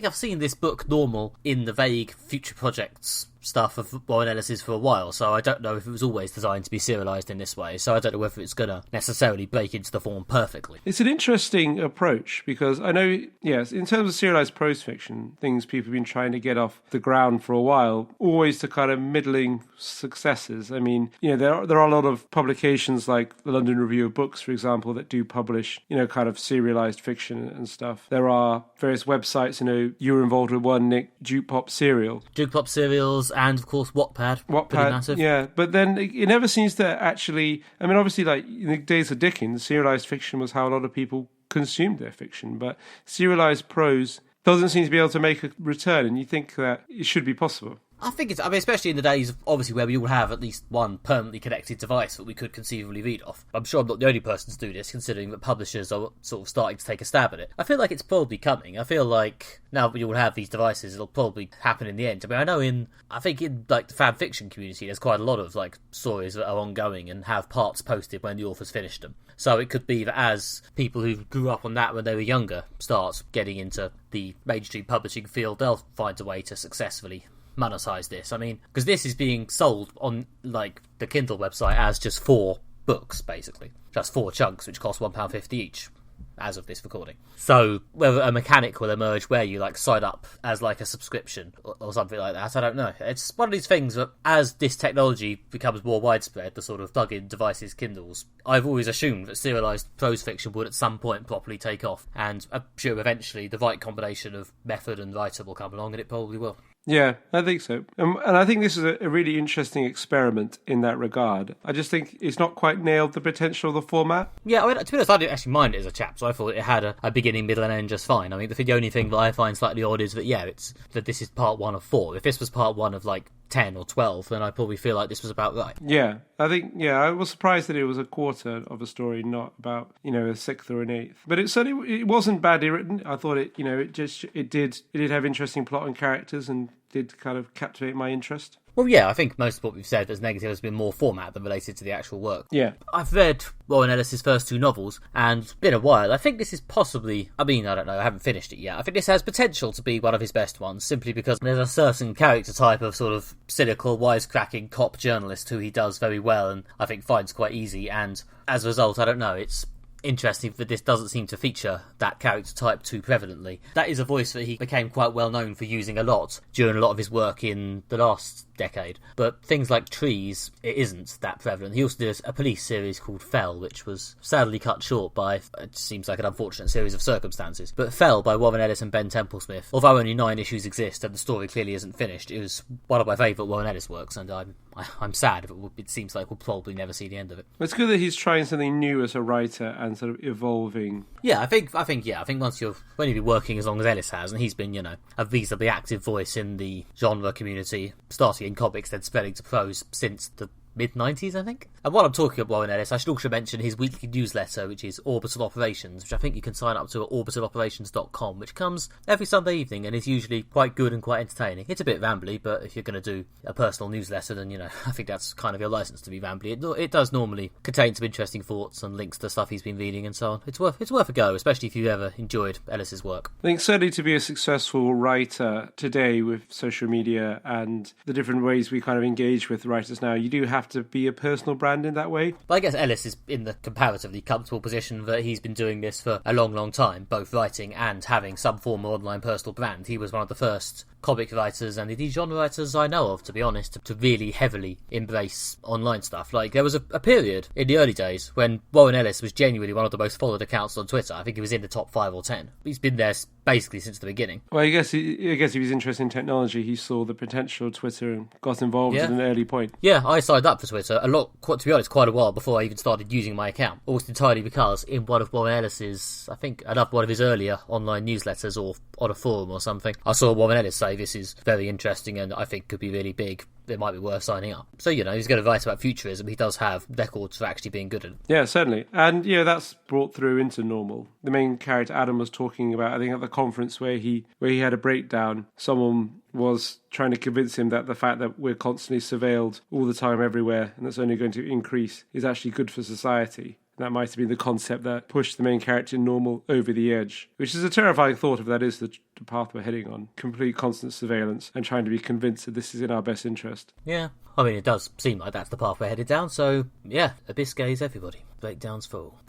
[SPEAKER 2] I've seen this book normal in the vague future projects stuff of Warren Ellis's for a while, so I don't know if it was always designed to be serialised in this way, so I don't know whether it's going to necessarily break into the form perfectly.
[SPEAKER 1] It's an interesting approach, because I know, yes, in terms of serialised prose fiction, things people have been trying to get off the ground for a while, always to kind of middling successes. I mean, there are a lot of publications like the London Review of Books, for example, that do publish, kind of serialised fiction and stuff. There are various websites, you were involved with one, Nick, Jukepop Serial.
[SPEAKER 2] Jukepop Serials, and of course Wattpad. Massive.
[SPEAKER 1] Yeah, but then it never seems to actually, I mean, obviously, like in the days of Dickens, serialised fiction was how a lot of people consumed their fiction, but serialised prose doesn't seem to be able to make a return, and you think that it should be possible.
[SPEAKER 2] I think especially in the days of, obviously, where we all have at least one permanently connected device that we could conceivably read off. I'm sure I'm not the only person to do this, considering that publishers are sort of starting to take a stab at it. I feel like it's probably coming. I feel like now that we all have these devices, it'll probably happen in the end. I mean, I think in like the fan fiction community, there's quite a lot of like stories that are ongoing and have parts posted when the authors finished them. So it could be that as people who grew up on that when they were younger start getting into the mainstream publishing field, they'll find a way to successfully monetize this. I mean, because this is being sold on like the Kindle website as just 4 books, basically, just 4 chunks, which cost £1.50 each as of this recording. So whether a mechanic will emerge where you like sign up as like a subscription or something like that, I don't know. It's one of these things that as this technology becomes more widespread, the sort of plug-in devices, Kindles, I've always assumed that serialised prose fiction would at some point properly take off, and I'm sure eventually the right combination of method and writer will come along, and it probably will.
[SPEAKER 1] Yeah, I think so. And I think this is a really interesting experiment in that regard. I just think it's not quite nailed the potential of the format.
[SPEAKER 2] Yeah, I mean, to be honest, I didn't actually mind it as a chapter. I thought it had a beginning, middle and end just fine. I mean, the only thing that I find slightly odd is that, it's that this is part 1 of 4. If this was part 1 of, like, 10 or 12, then I probably feel like this was about right.
[SPEAKER 1] Yeah, I think, I was surprised that it was a quarter of a story, not about, a sixth or an eighth. But it wasn't badly written. I thought it did have interesting plot and characters and did kind of captivate my interest.
[SPEAKER 2] Well, yeah, I think most of what we've said as negative has been more format than related to the actual work.
[SPEAKER 1] Yeah.
[SPEAKER 2] I've read Warren Ellis' first 2 novels, and it's been a while. I think this is possibly, I don't know, I haven't finished it yet. I think this has potential to be one of his best ones, simply because there's a certain character type of sort of cynical, wisecracking cop journalist who he does very well, and I think finds quite easy, and as a result, I don't know, it's interesting that this doesn't seem to feature that character type too prevalently. That is a voice that he became quite well known for using a lot during a lot of his work in the last decade. But things like Trees, it isn't that prevalent. He also did a police series called Fell, which was sadly cut short by, it seems like an unfortunate series of circumstances. But Fell by Warren Ellis and Ben Templesmith, although only 9 issues exist and the story clearly isn't finished, it was one of my favourite Warren Ellis works, and I'm sad. It seems like we'll probably never see the end of it.
[SPEAKER 1] It's good that he's trying something new as a writer and sort of evolving.
[SPEAKER 2] Yeah, I think when you've been working as long as Ellis has, and he's been, a reasonably active voice in the genre community, starting in comics, then spreading to prose since the mid-90s, I think. And while I'm talking about Warren Ellis, I should also mention his weekly newsletter, which is Orbital Operations, which I think you can sign up to at orbitaloperations.com, which comes every Sunday evening and is usually quite good and quite entertaining. It's a bit rambly, but if you're going to do a personal newsletter, then, I think that's kind of your license to be rambly. It does normally contain some interesting thoughts and links to stuff he's been reading and so on. It's worth a go, especially if you've ever enjoyed Ellis's work.
[SPEAKER 1] I think certainly to be a successful writer today with social media and the different ways we kind of engage with writers now, you do have to be a personal brand in that way.
[SPEAKER 2] But I guess Ellis is in the comparatively comfortable position that he's been doing this for a long, long time, both writing and having some form of online personal brand. He was one of the first comic writers and indeed genre writers I know of, to be honest, to really heavily embrace online stuff. Like, there was a period in the early days when Warren Ellis was genuinely one of the most followed accounts on Twitter. I think he was in the top 5 or 10. He's been there basically since the beginning.
[SPEAKER 1] Well, I guess he was interested in technology. He saw the potential of Twitter and got involved at an early point.
[SPEAKER 2] Yeah, I signed up for Twitter to be honest, quite a while before I even started using my account. Almost entirely because in one of Warren Ellis's, I think another one of his earlier online newsletters or on a forum or something, I saw Warren Ellis say this is very interesting and I think could be really big. It might be worth signing up. So, he's going to write about futurism. He does have records for actually being good at it.
[SPEAKER 1] Yeah, certainly. And, that's brought through into normal. The main character, Adam, was talking about, I think at the conference where he had a breakdown, someone was trying to convince him that the fact that we're constantly surveilled all the time everywhere and that's only going to increase is actually good for society. That might have been the concept that pushed the main character in Normal over the edge, which is a terrifying thought if that is the path we're heading on. Complete constant surveillance and trying to be convinced that this is in our best interest.
[SPEAKER 2] Yeah, I mean, it does seem like that's the path we're headed down, so yeah, Abyss gaze everybody. Breakdowns full.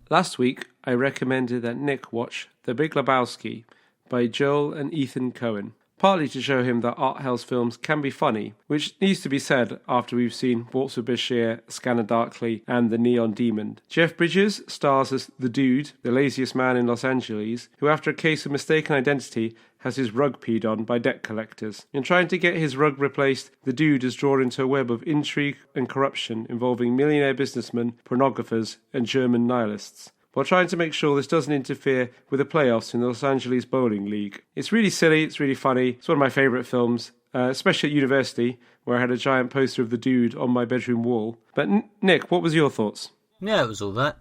[SPEAKER 1] Last week, I recommended that Nick watch The Big Lebowski by Joel and Ethan Coen, partly to show him that art house films can be funny, which needs to be said after we've seen Waltz with Bashir, Scanner Darkly, and The Neon Demon. Jeff Bridges stars as the Dude, the laziest man in Los Angeles, who after a case of mistaken identity has his rug peed on by debt collectors. In trying to get his rug replaced, the Dude is drawn into a web of intrigue and corruption involving millionaire businessmen, pornographers, and German nihilists, while trying to make sure this doesn't interfere with the playoffs in the Los Angeles Bowling League. It's really silly, it's really funny, it's one of my favourite films, especially at university, where I had a giant poster of the Dude on my bedroom wall. But Nick, what was your thoughts?
[SPEAKER 2] Yeah, it was all that.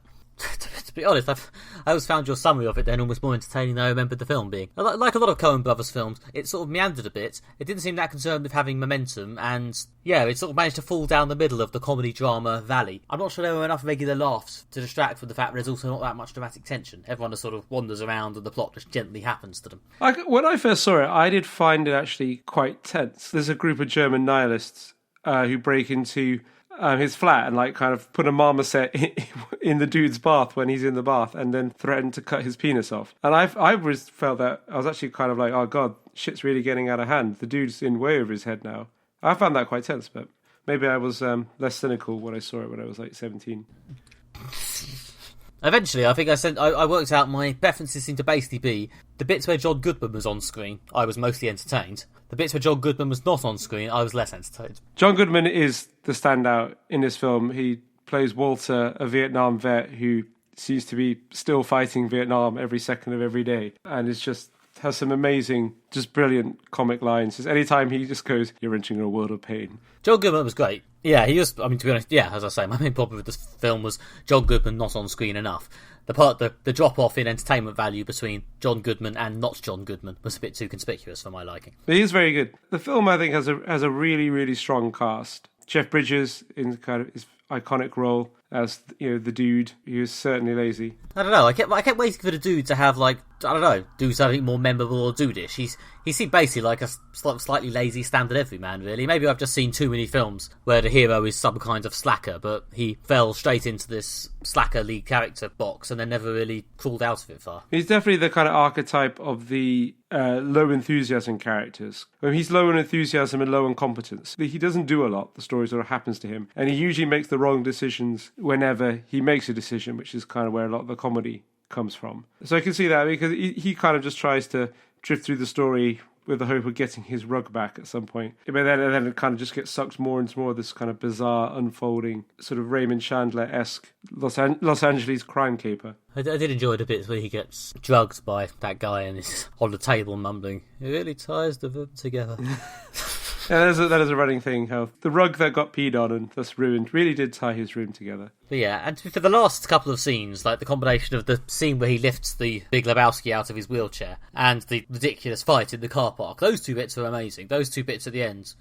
[SPEAKER 2] To be honest, I always found your summary of it then almost more entertaining than I remembered the film being. Like a lot of Coen Brothers films, it sort of meandered a bit. It didn't seem that concerned with having momentum, and yeah, it sort of managed to fall down the middle of the comedy-drama valley. I'm not sure there were enough regular laughs to distract from the fact that there's also not that much dramatic tension. Everyone just sort of wanders around and the plot just gently happens to them.
[SPEAKER 1] When I first saw it, I did find it actually quite tense. There's a group of German nihilists who break into his flat and kind of put a marmoset in the Dude's bath when he's in the bath and then threaten to cut his penis off. And I always felt that I was actually kind of like, oh God, shit's really getting out of hand. The Dude's in way over his head now. I found that quite tense, but maybe I was less cynical when I saw it when I was 17.
[SPEAKER 2] Eventually, I think I worked out my preferences seem to basically be the bits where John Goodman was on screen, I was mostly entertained. The bits where John Goodman was not on screen, I was less entertained.
[SPEAKER 1] John Goodman is the standout in this film. He plays Walter, a Vietnam vet who seems to be still fighting Vietnam every second of every day, and it's just has some amazing, just brilliant comic lines. Just anytime he just goes, "You're entering a world of pain."
[SPEAKER 2] John Goodman was great. Yeah, he was, I mean, to be honest, yeah, as I say, my main problem with this film was John Goodman not on screen enough. The drop-off in entertainment value between John Goodman and not John Goodman was a bit too conspicuous for my liking.
[SPEAKER 1] But he is very good. The film, I think, has a really, really strong cast. Jeff Bridges in kind of his iconic role as the Dude, who is certainly lazy.
[SPEAKER 2] I don't know. I kept waiting for the Dude to have I don't know, do something more memorable or do this. He seemed basically like a slightly lazy standard everyman, really. Maybe I've just seen too many films where the hero is some kind of slacker, but he fell straight into this slacker lead character box and then never really crawled out of it far.
[SPEAKER 1] He's definitely the kind of archetype of the low enthusiasm characters. I mean, he's low on enthusiasm and low on competence. He doesn't do a lot. The story sort of happens to him. And he usually makes the wrong decisions whenever he makes a decision, which is kind of where a lot of the comedy comes from. So I can see that because he kind of just tries to drift through the story with the hope of getting his rug back at some point. But then it kind of just gets sucked more into more of this kind of bizarre, unfolding, sort of Raymond Chandler-esque Los Angeles crime caper.
[SPEAKER 2] I did enjoy the bits where he gets drugged by that guy and he's on the table mumbling, "It really ties the them together."
[SPEAKER 1] Yeah, that is a running thing, how the rug that got peed on and thus ruined really did tie his room together.
[SPEAKER 2] But yeah, and for the last couple of scenes, like the combination of the scene where he lifts the Big Lebowski out of his wheelchair and the ridiculous fight in the car park, those two bits are amazing. Those two bits at the end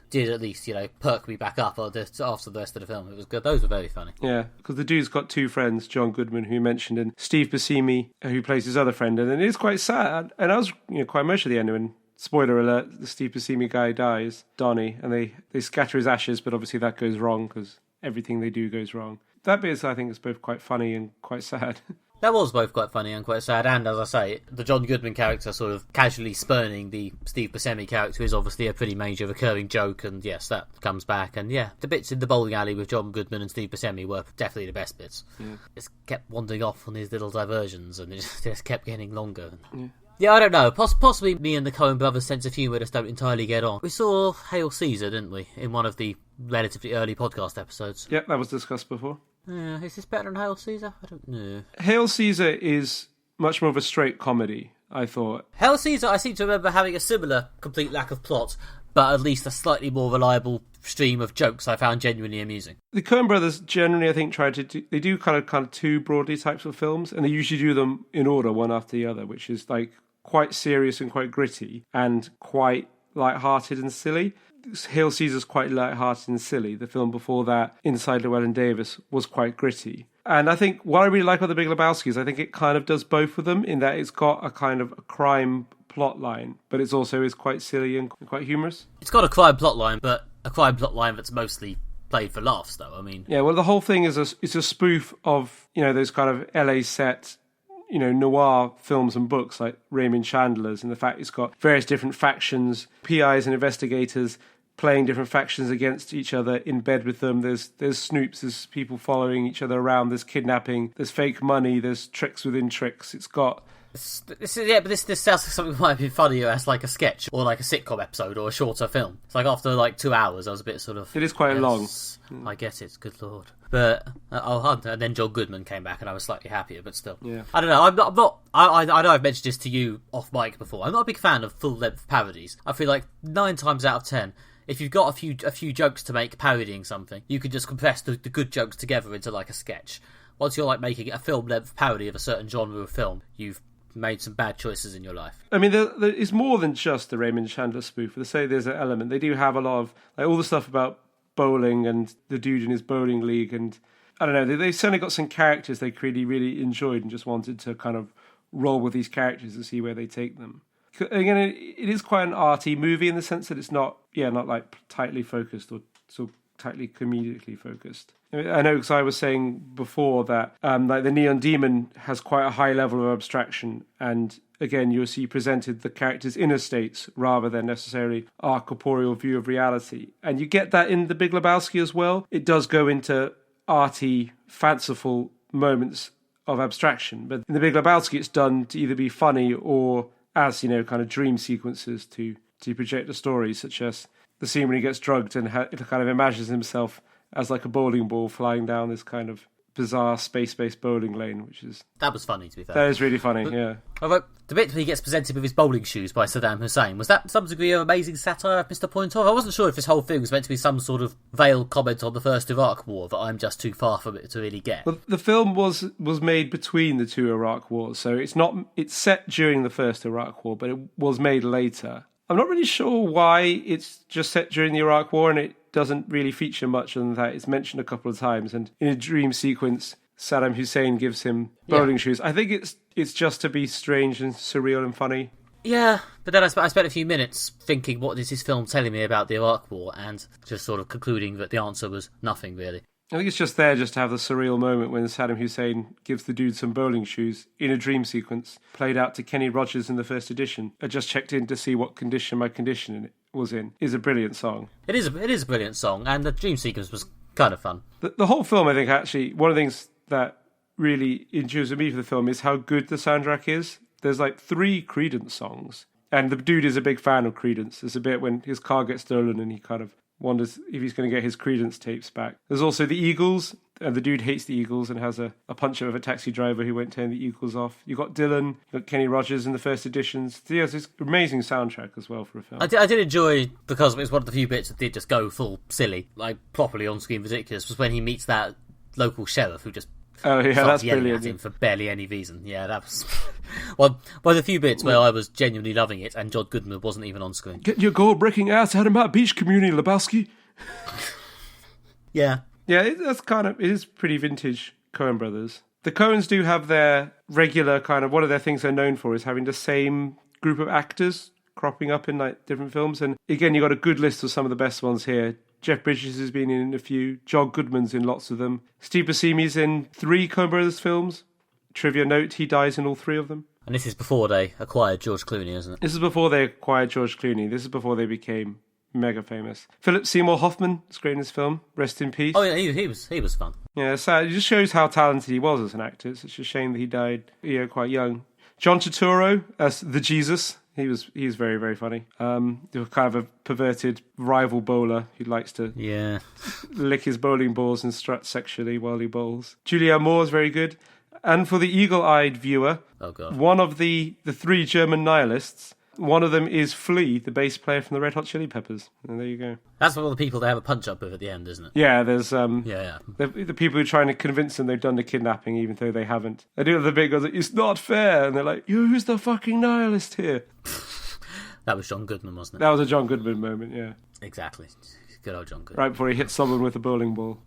[SPEAKER 2] did at least, perk me back up after the rest of the film. It was good. Those were very funny.
[SPEAKER 1] Yeah, because the dude's got two friends, John Goodman, who you mentioned, and Steve Buscemi, who plays his other friend, and it is quite sad. And I was quite emotional at the end when, spoiler alert, the Steve Buscemi guy dies, Donnie, and they scatter his ashes, but obviously that goes wrong because everything they do goes wrong. That bit, I think, is both quite funny and quite sad.
[SPEAKER 2] That was both quite funny and quite sad, and as I say, the John Goodman character sort of casually spurning the Steve Buscemi character is obviously a pretty major recurring joke, and yes, that comes back, and yeah, the bits in the bowling alley with John Goodman and Steve Buscemi were definitely the best bits. Yeah. Just kept wandering off on these little diversions, and it just kept getting longer. Yeah. Yeah, I don't know. Possibly me and the Coen brothers' sense of humour just don't entirely get on. We saw Hail Caesar, didn't we, in one of the relatively early podcast episodes?
[SPEAKER 1] Yep, that was discussed before.
[SPEAKER 2] Is this better than Hail Caesar? I don't know.
[SPEAKER 1] Hail Caesar is much more of a straight comedy, I thought.
[SPEAKER 2] Hail Caesar, I seem to remember having a similar complete lack of plot, but at least a slightly more reliable stream of jokes I found genuinely amusing.
[SPEAKER 1] The Coen brothers generally, I think, they do kind of two broadly types of films, and they usually do them in order, one after the other, which is like quite serious and quite gritty and quite light-hearted and silly. Hail Caesar's quite light-hearted and silly. The film before that, Inside Llewellyn Davis, was quite gritty. And I think what I really like about The Big Lebowski is I think it kind of does both of them in that it's got a kind of a crime plot line, but it also is quite silly and quite humorous.
[SPEAKER 2] It's got a crime plot line, but a crime plot line that's mostly played for laughs, though. I mean,
[SPEAKER 1] yeah, well, the whole thing is it's a spoof of those kind of LA set noir films and books like Raymond Chandler's, and the fact it's got various different factions, PIs and investigators playing different factions against each other in bed with them. There's snoops, there's people following each other around, there's kidnapping, there's fake money, there's tricks within tricks. It's got...
[SPEAKER 2] This sounds like something that might be funnier as like a sketch or like a sitcom episode or a shorter film. It's like after like 2 hours I was a bit sort of...
[SPEAKER 1] It is quite long.
[SPEAKER 2] I get it, good lord. But and then John Goodman came back and I was slightly happier, but still. Yeah. I don't know, I'm not I know I've mentioned this to you off mic before. I'm not a big fan of full-length parodies. I feel like 9 times out of 10, if you've got a few jokes to make parodying something, you can just compress the good jokes together into like a sketch. Once you're like making a film-length parody of a certain genre of film, you've made some bad choices in your life.
[SPEAKER 1] I mean, there is more than just the Raymond Chandler spoof. They say there's an element. They do have a lot of like all the stuff about bowling and the dude in his bowling league, and I don't know. They've certainly got some characters they really enjoyed and just wanted to kind of roll with these characters and see where they take them. Again, it is quite an arty movie in the sense that it's not like tightly focused or so tightly comedically focused. I know because I was saying before that like the Neon Demon has quite a high level of abstraction, and again you'll see presented the characters' inner states rather than necessarily our corporeal view of reality, and you get that in The Big Lebowski as well. It does go into arty, fanciful moments of abstraction, but in The Big Lebowski it's done to either be funny or as kind of dream sequences to project the story, such as the scene when he gets drugged and it kind of imagines himself as like a bowling ball flying down this kind of bizarre space-based bowling lane,
[SPEAKER 2] that was funny, to be fair.
[SPEAKER 1] That is really funny, yeah.
[SPEAKER 2] Although, the bit where he gets presented with his bowling shoes by Saddam Hussein, was that to some degree of amazing satire I've missed the point of? I wasn't sure if this whole thing was meant to be some sort of veiled comment on the First Iraq War that I'm just too far from it to really get.
[SPEAKER 1] Well, the film was made between the two Iraq wars, so it's set during the First Iraq War, but it was made later. I'm not really sure why it's just set during the Iraq War and it doesn't really feature much other than that. It's mentioned a couple of times, and in a dream sequence, Saddam Hussein gives him bowling shoes. I think it's just to be strange and surreal and funny.
[SPEAKER 2] Yeah, but then I spent a few minutes thinking, what is this film telling me about the Iraq War? And just sort of concluding that the answer was nothing, really.
[SPEAKER 1] I think it's just there just to have the surreal moment when Saddam Hussein gives the dude some bowling shoes in a dream sequence, played out to Kenny Rogers in the first edition. I just checked in to see what condition my condition was in. Is a brilliant song.
[SPEAKER 2] It is a brilliant song, and the dream sequence was kind of fun.
[SPEAKER 1] The whole film, I think, actually, one of the things that really endures with me for the film is how good the soundtrack is. There's like 3 Creedence songs, and the dude is a big fan of Creedence. There's a bit when his car gets stolen and he kind of wonders if he's going to get his Creedence tapes back. There's also the Eagles, and the dude hates the Eagles and has a punch-up of a taxi driver who won't turn the Eagles off. You've got Dylan, you've got Kenny Rogers in the first editions. So, yeah, it's this amazing soundtrack as well for a film.
[SPEAKER 2] I did enjoy, because it was one of the few bits that did just go full silly, like properly on-screen ridiculous, was when he meets that local sheriff who just
[SPEAKER 1] that's brilliant.
[SPEAKER 2] At him for barely any reason. Yeah, that was one of the few bits where I was genuinely loving it, and John Goodman wasn't even on screen.
[SPEAKER 1] Get your goal-breaking ass out of my beach community, Lebowski.
[SPEAKER 2] Yeah,
[SPEAKER 1] it is pretty vintage Coen brothers. The Coens do have their regular kind of, one of their things they're known for is having the same group of actors cropping up in like different films. And again, you got a good list of some of the best ones here. Jeff Bridges has been in a few. John Goodman's in lots of them. Steve Buscemi's in 3 Coen Brothers films. Trivia note, he dies in all 3 of them.
[SPEAKER 2] And this is before they acquired George Clooney, isn't it?
[SPEAKER 1] This is before they acquired George Clooney. This is before they became mega famous. Philip Seymour Hoffman is great in this film. Rest in peace.
[SPEAKER 2] Oh yeah, he was fun.
[SPEAKER 1] Yeah, sad. It just shows how talented he was as an actor. It's such a shame that he died quite young. John Turturro as the Jesus. He's very, very funny. Kind of a perverted rival bowler who likes to lick his bowling balls and strut sexually while he bowls. Julianne Moore is very good. And for the eagle-eyed viewer, one of the 3 German nihilists, one of them is Flea, the bass player from the Red Hot Chili Peppers. And there you go.
[SPEAKER 2] That's one of the people they have a punch-up with at the end, isn't it?
[SPEAKER 1] Yeah, there's the people who are trying to convince them they've done the kidnapping, even though they haven't. They do the big ones, it's not fair, and they're like, who's the fucking nihilist here?
[SPEAKER 2] That was John Goodman, wasn't it?
[SPEAKER 1] That was a John Goodman moment, yeah.
[SPEAKER 2] Exactly. Good old John Goodman.
[SPEAKER 1] Right before he hit someone with a bowling ball.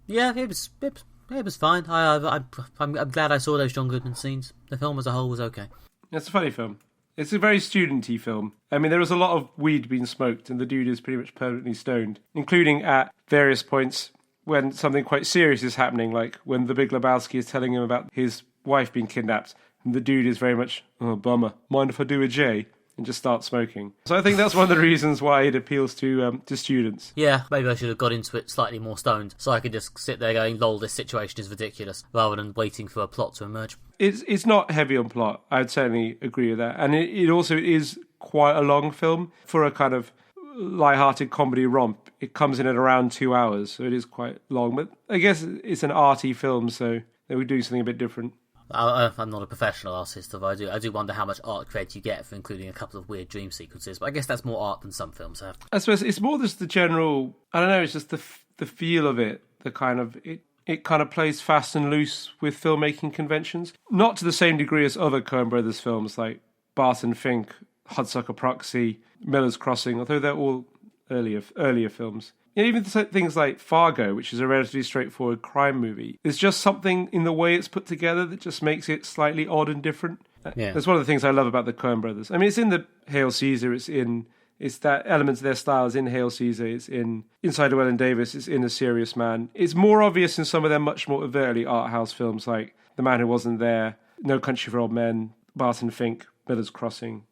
[SPEAKER 2] Yeah, it was fine. I'm glad I saw those John Goodman scenes. The film as a whole was okay.
[SPEAKER 1] It's a funny film. It's a very student-y film. I mean, there was a lot of weed being smoked, and the dude is pretty much permanently stoned, including at various points when something quite serious is happening, like when the Big Lebowski is telling him about his wife being kidnapped, and the dude is very much, oh, bummer, mind if I do a J? And just start smoking. So I think that's one of the reasons why it appeals to students.
[SPEAKER 2] Yeah, maybe I should have got into it slightly more stoned, so I could just sit there going, lol, this situation is ridiculous, rather than waiting for a plot to emerge.
[SPEAKER 1] It's not heavy on plot. I'd certainly agree with that. And it also is quite a long film. For a kind of light-hearted comedy romp, it comes in at around 2 hours, so it is quite long. But I guess it's an arty film, so they would do something a bit different.
[SPEAKER 2] I'm not a professional artist, but I do wonder how much art credit you get for including a couple of weird dream sequences. But I guess that's more art than some films have.
[SPEAKER 1] I suppose it's more just the general, I don't know, it's just the feel of it, the kind of, it kind of plays fast and loose with filmmaking conventions. Not to the same degree as other Coen Brothers films like Barton Fink, Hudsucker Proxy, Miller's Crossing, although they're all earlier films. Even things like Fargo, which is a relatively straightforward crime movie, there's just something in the way it's put together that just makes it slightly odd and different. Yeah. That's one of the things I love about the Coen brothers. I mean, it's in the Hail Caesar, it's that element of their style is in Hail Caesar, it's in Inside Llewellyn Davis, it's in A Serious Man. It's more obvious in some of their much more overtly art house films like The Man Who Wasn't There, No Country for Old Men, Barton Fink, Miller's Crossing.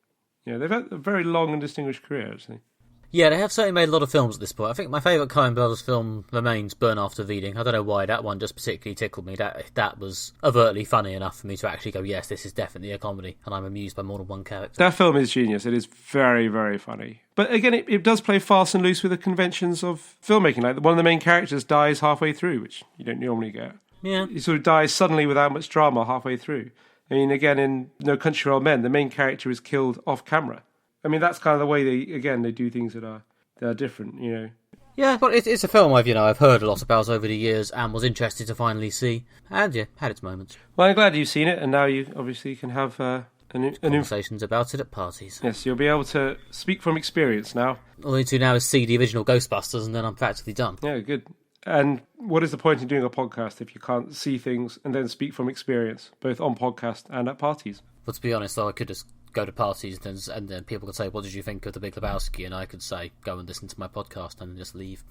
[SPEAKER 1] They've had a very long and distinguished career, actually.
[SPEAKER 2] Yeah, they have certainly made a lot of films at this point. I think my favourite Coen Brothers film remains Burn After Reading. I don't know why, that one just particularly tickled me. That was overtly funny enough for me to actually go, yes, this is definitely a comedy, and I'm amused by more than one character. That
[SPEAKER 1] film is genius. It is very, very funny. But again, it does play fast and loose with the conventions of filmmaking. Like, one of the main characters dies halfway through, which you don't normally get.
[SPEAKER 2] Yeah.
[SPEAKER 1] He sort of dies suddenly without much drama halfway through. I mean, again, in No Country for Old Men, the main character is killed off camera. I mean, that's kind of the way they do things that are different,
[SPEAKER 2] Yeah, but it's a film I've heard a lot about over the years and was interested to finally see, and yeah, had its moments.
[SPEAKER 1] Well, I'm glad you've seen it, and now you obviously can have
[SPEAKER 2] conversations about it at parties.
[SPEAKER 1] Yes, you'll be able to speak from experience now.
[SPEAKER 2] All I need to do now is see the original Ghostbusters, and then I'm practically done.
[SPEAKER 1] Yeah, good. And what is the point in doing a podcast if you can't see things and then speak from experience, both on podcast and at parties?
[SPEAKER 2] But to be honest, though, I could just go to parties and then people could say, what did you think of the Big Lebowski? And I could say, go and listen to my podcast and then just leave.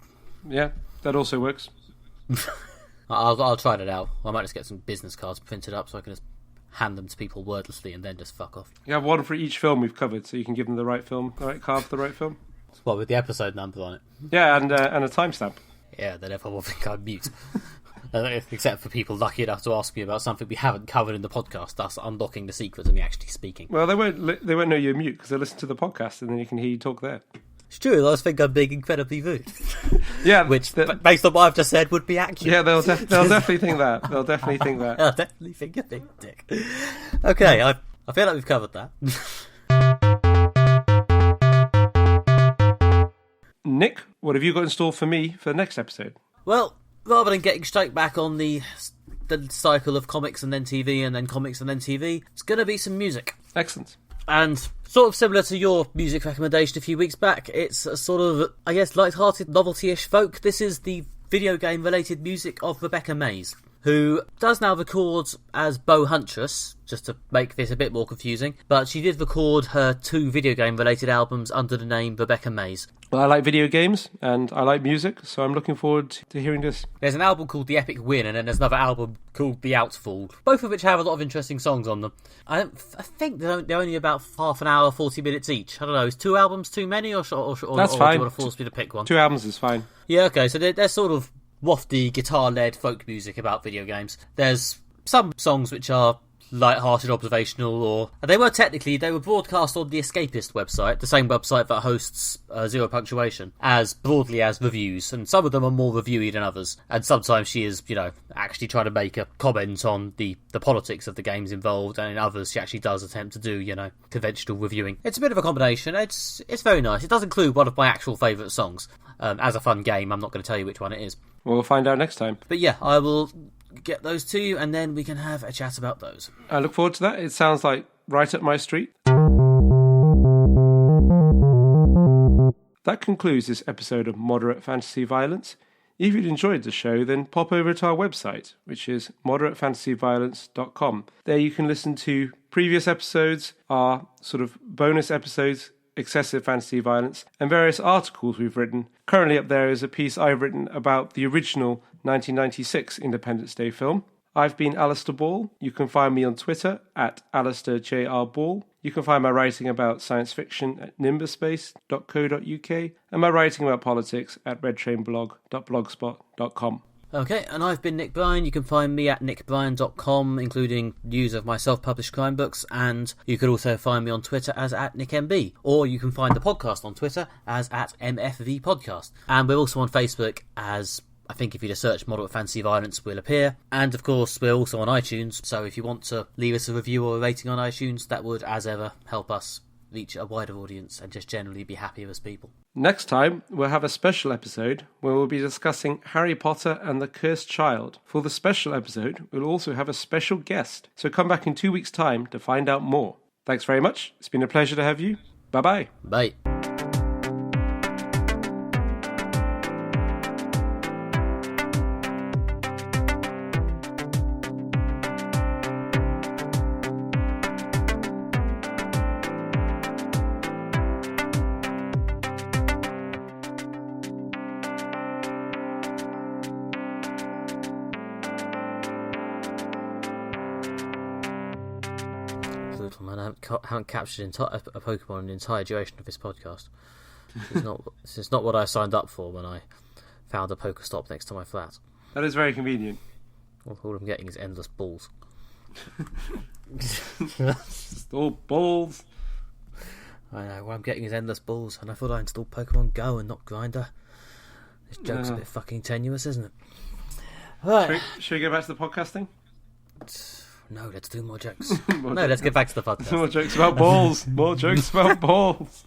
[SPEAKER 1] Yeah, that also works.
[SPEAKER 2] I'll try that out. I might just get some business cards printed up so I can just hand them to people wordlessly and then just fuck off.
[SPEAKER 1] You have one for each film we've covered, so you can give them the right film, the right card for the right film.
[SPEAKER 2] What, with the episode number on it?
[SPEAKER 1] Yeah, and a timestamp.
[SPEAKER 2] Yeah, then everyone will think I'm mute. Except for people lucky enough to ask me about something we haven't covered in the podcast, thus unlocking the secret of me actually speaking.
[SPEAKER 1] Well, they won't know you're mute because they listen to the podcast and then you can hear you talk there.
[SPEAKER 2] It's true, I just think I'm being incredibly rude.
[SPEAKER 1] Yeah,
[SPEAKER 2] which, based on what I've just said, would be accurate.
[SPEAKER 1] Yeah, they'll definitely think that. They'll definitely think that.
[SPEAKER 2] They'll definitely think you're a big dick. Okay, I feel like we've covered that.
[SPEAKER 1] Nick, what have you got in store for me for the next episode?
[SPEAKER 2] Well, rather than getting straight back on the cycle of comics and then TV and then comics and then TV, it's going to be some music.
[SPEAKER 1] Excellent.
[SPEAKER 2] And sort of similar to your music recommendation a few weeks back, it's a sort of, I guess, light-hearted, novelty-ish folk. This is the video game-related music of Rebecca Mays, who does now record as Bo Huntress, just to make this a bit more confusing, but she did record her 2 video game-related albums under the name Rebecca Mays.
[SPEAKER 1] Well, I like video games, and I like music, so I'm looking forward to hearing this.
[SPEAKER 2] There's an album called The Epic Win, and then there's another album called The Outfall, both of which have a lot of interesting songs on them. I think they're only about half an hour, 40 minutes each. I don't know, is 2 albums too many, or
[SPEAKER 1] That's
[SPEAKER 2] or
[SPEAKER 1] fine.
[SPEAKER 2] do you want to force me to pick one?
[SPEAKER 1] 2 albums is fine.
[SPEAKER 2] Yeah, okay, so they're sort of wafty, guitar-led folk music about video games. There's some songs which are light-hearted, observational, or they were broadcast on the Escapist website, the same website that hosts Zero Punctuation, as broadly as reviews, and some of them are more reviewy than others, and sometimes she is, actually trying to make a comment on the politics of the games involved, and in others she actually does attempt to do, conventional reviewing. It's a bit of a combination. It's very nice. It does include one of my actual favourite songs. As a fun game, I'm not going to tell you which one it is.
[SPEAKER 1] Well, we'll find out next time.
[SPEAKER 2] But yeah, I will get those to you, and then we can have a chat about those.
[SPEAKER 1] I look forward to that. It sounds like right up my street. That concludes this episode of Moderate Fantasy Violence. If you'd enjoyed the show, then pop over to our website, which is moderatefantasyviolence.com. There you can listen to previous episodes, our sort of bonus episodes, excessive fantasy violence, and various articles we've written. Currently up there is a piece I've written about the original 1996 Independence Day film. I've been Alastair Ball. You can find me on Twitter at AlastairJRBall. You can find my writing about science fiction at nimberspace.co.uk and my writing about politics at redtrainblog.blogspot.com.
[SPEAKER 2] Okay, and I've been Nick Bryan. You can find me at nickbryan.com, including news of my self-published crime books, and you could also find me on Twitter as at nickmb, or you can find the podcast on Twitter as at MFV Podcast. And we're also on Facebook as, I think if you just search Moderate Fantasy Violence, we'll appear. And of course, we're also on iTunes, so if you want to leave us a review or a rating on iTunes, that would, as ever, help us reach a wider audience and just generally be happier as people.
[SPEAKER 1] Next time, we'll have a special episode where we'll be discussing Harry Potter and the Cursed Child. For the special episode, we'll also have a special guest, so come back in 2 weeks' time to find out more. Thanks very much. It's been a pleasure to have you. Bye-bye.
[SPEAKER 2] Bye. Man, I haven't captured a Pokemon in the entire duration of this podcast. This is not what I signed up for when I found a Pokestop next to my flat.
[SPEAKER 1] That is very convenient.
[SPEAKER 2] All I'm getting is endless balls.
[SPEAKER 1] Just all balls.
[SPEAKER 2] I know, what I'm getting is endless balls, and I thought I installed Pokemon Go and not Grindr. This joke's a bit fucking tenuous, isn't it? Right.
[SPEAKER 1] Should we go back to the podcasting?
[SPEAKER 2] No, let's do more jokes. Let's get back to the podcast.
[SPEAKER 1] More jokes about balls. More jokes about balls.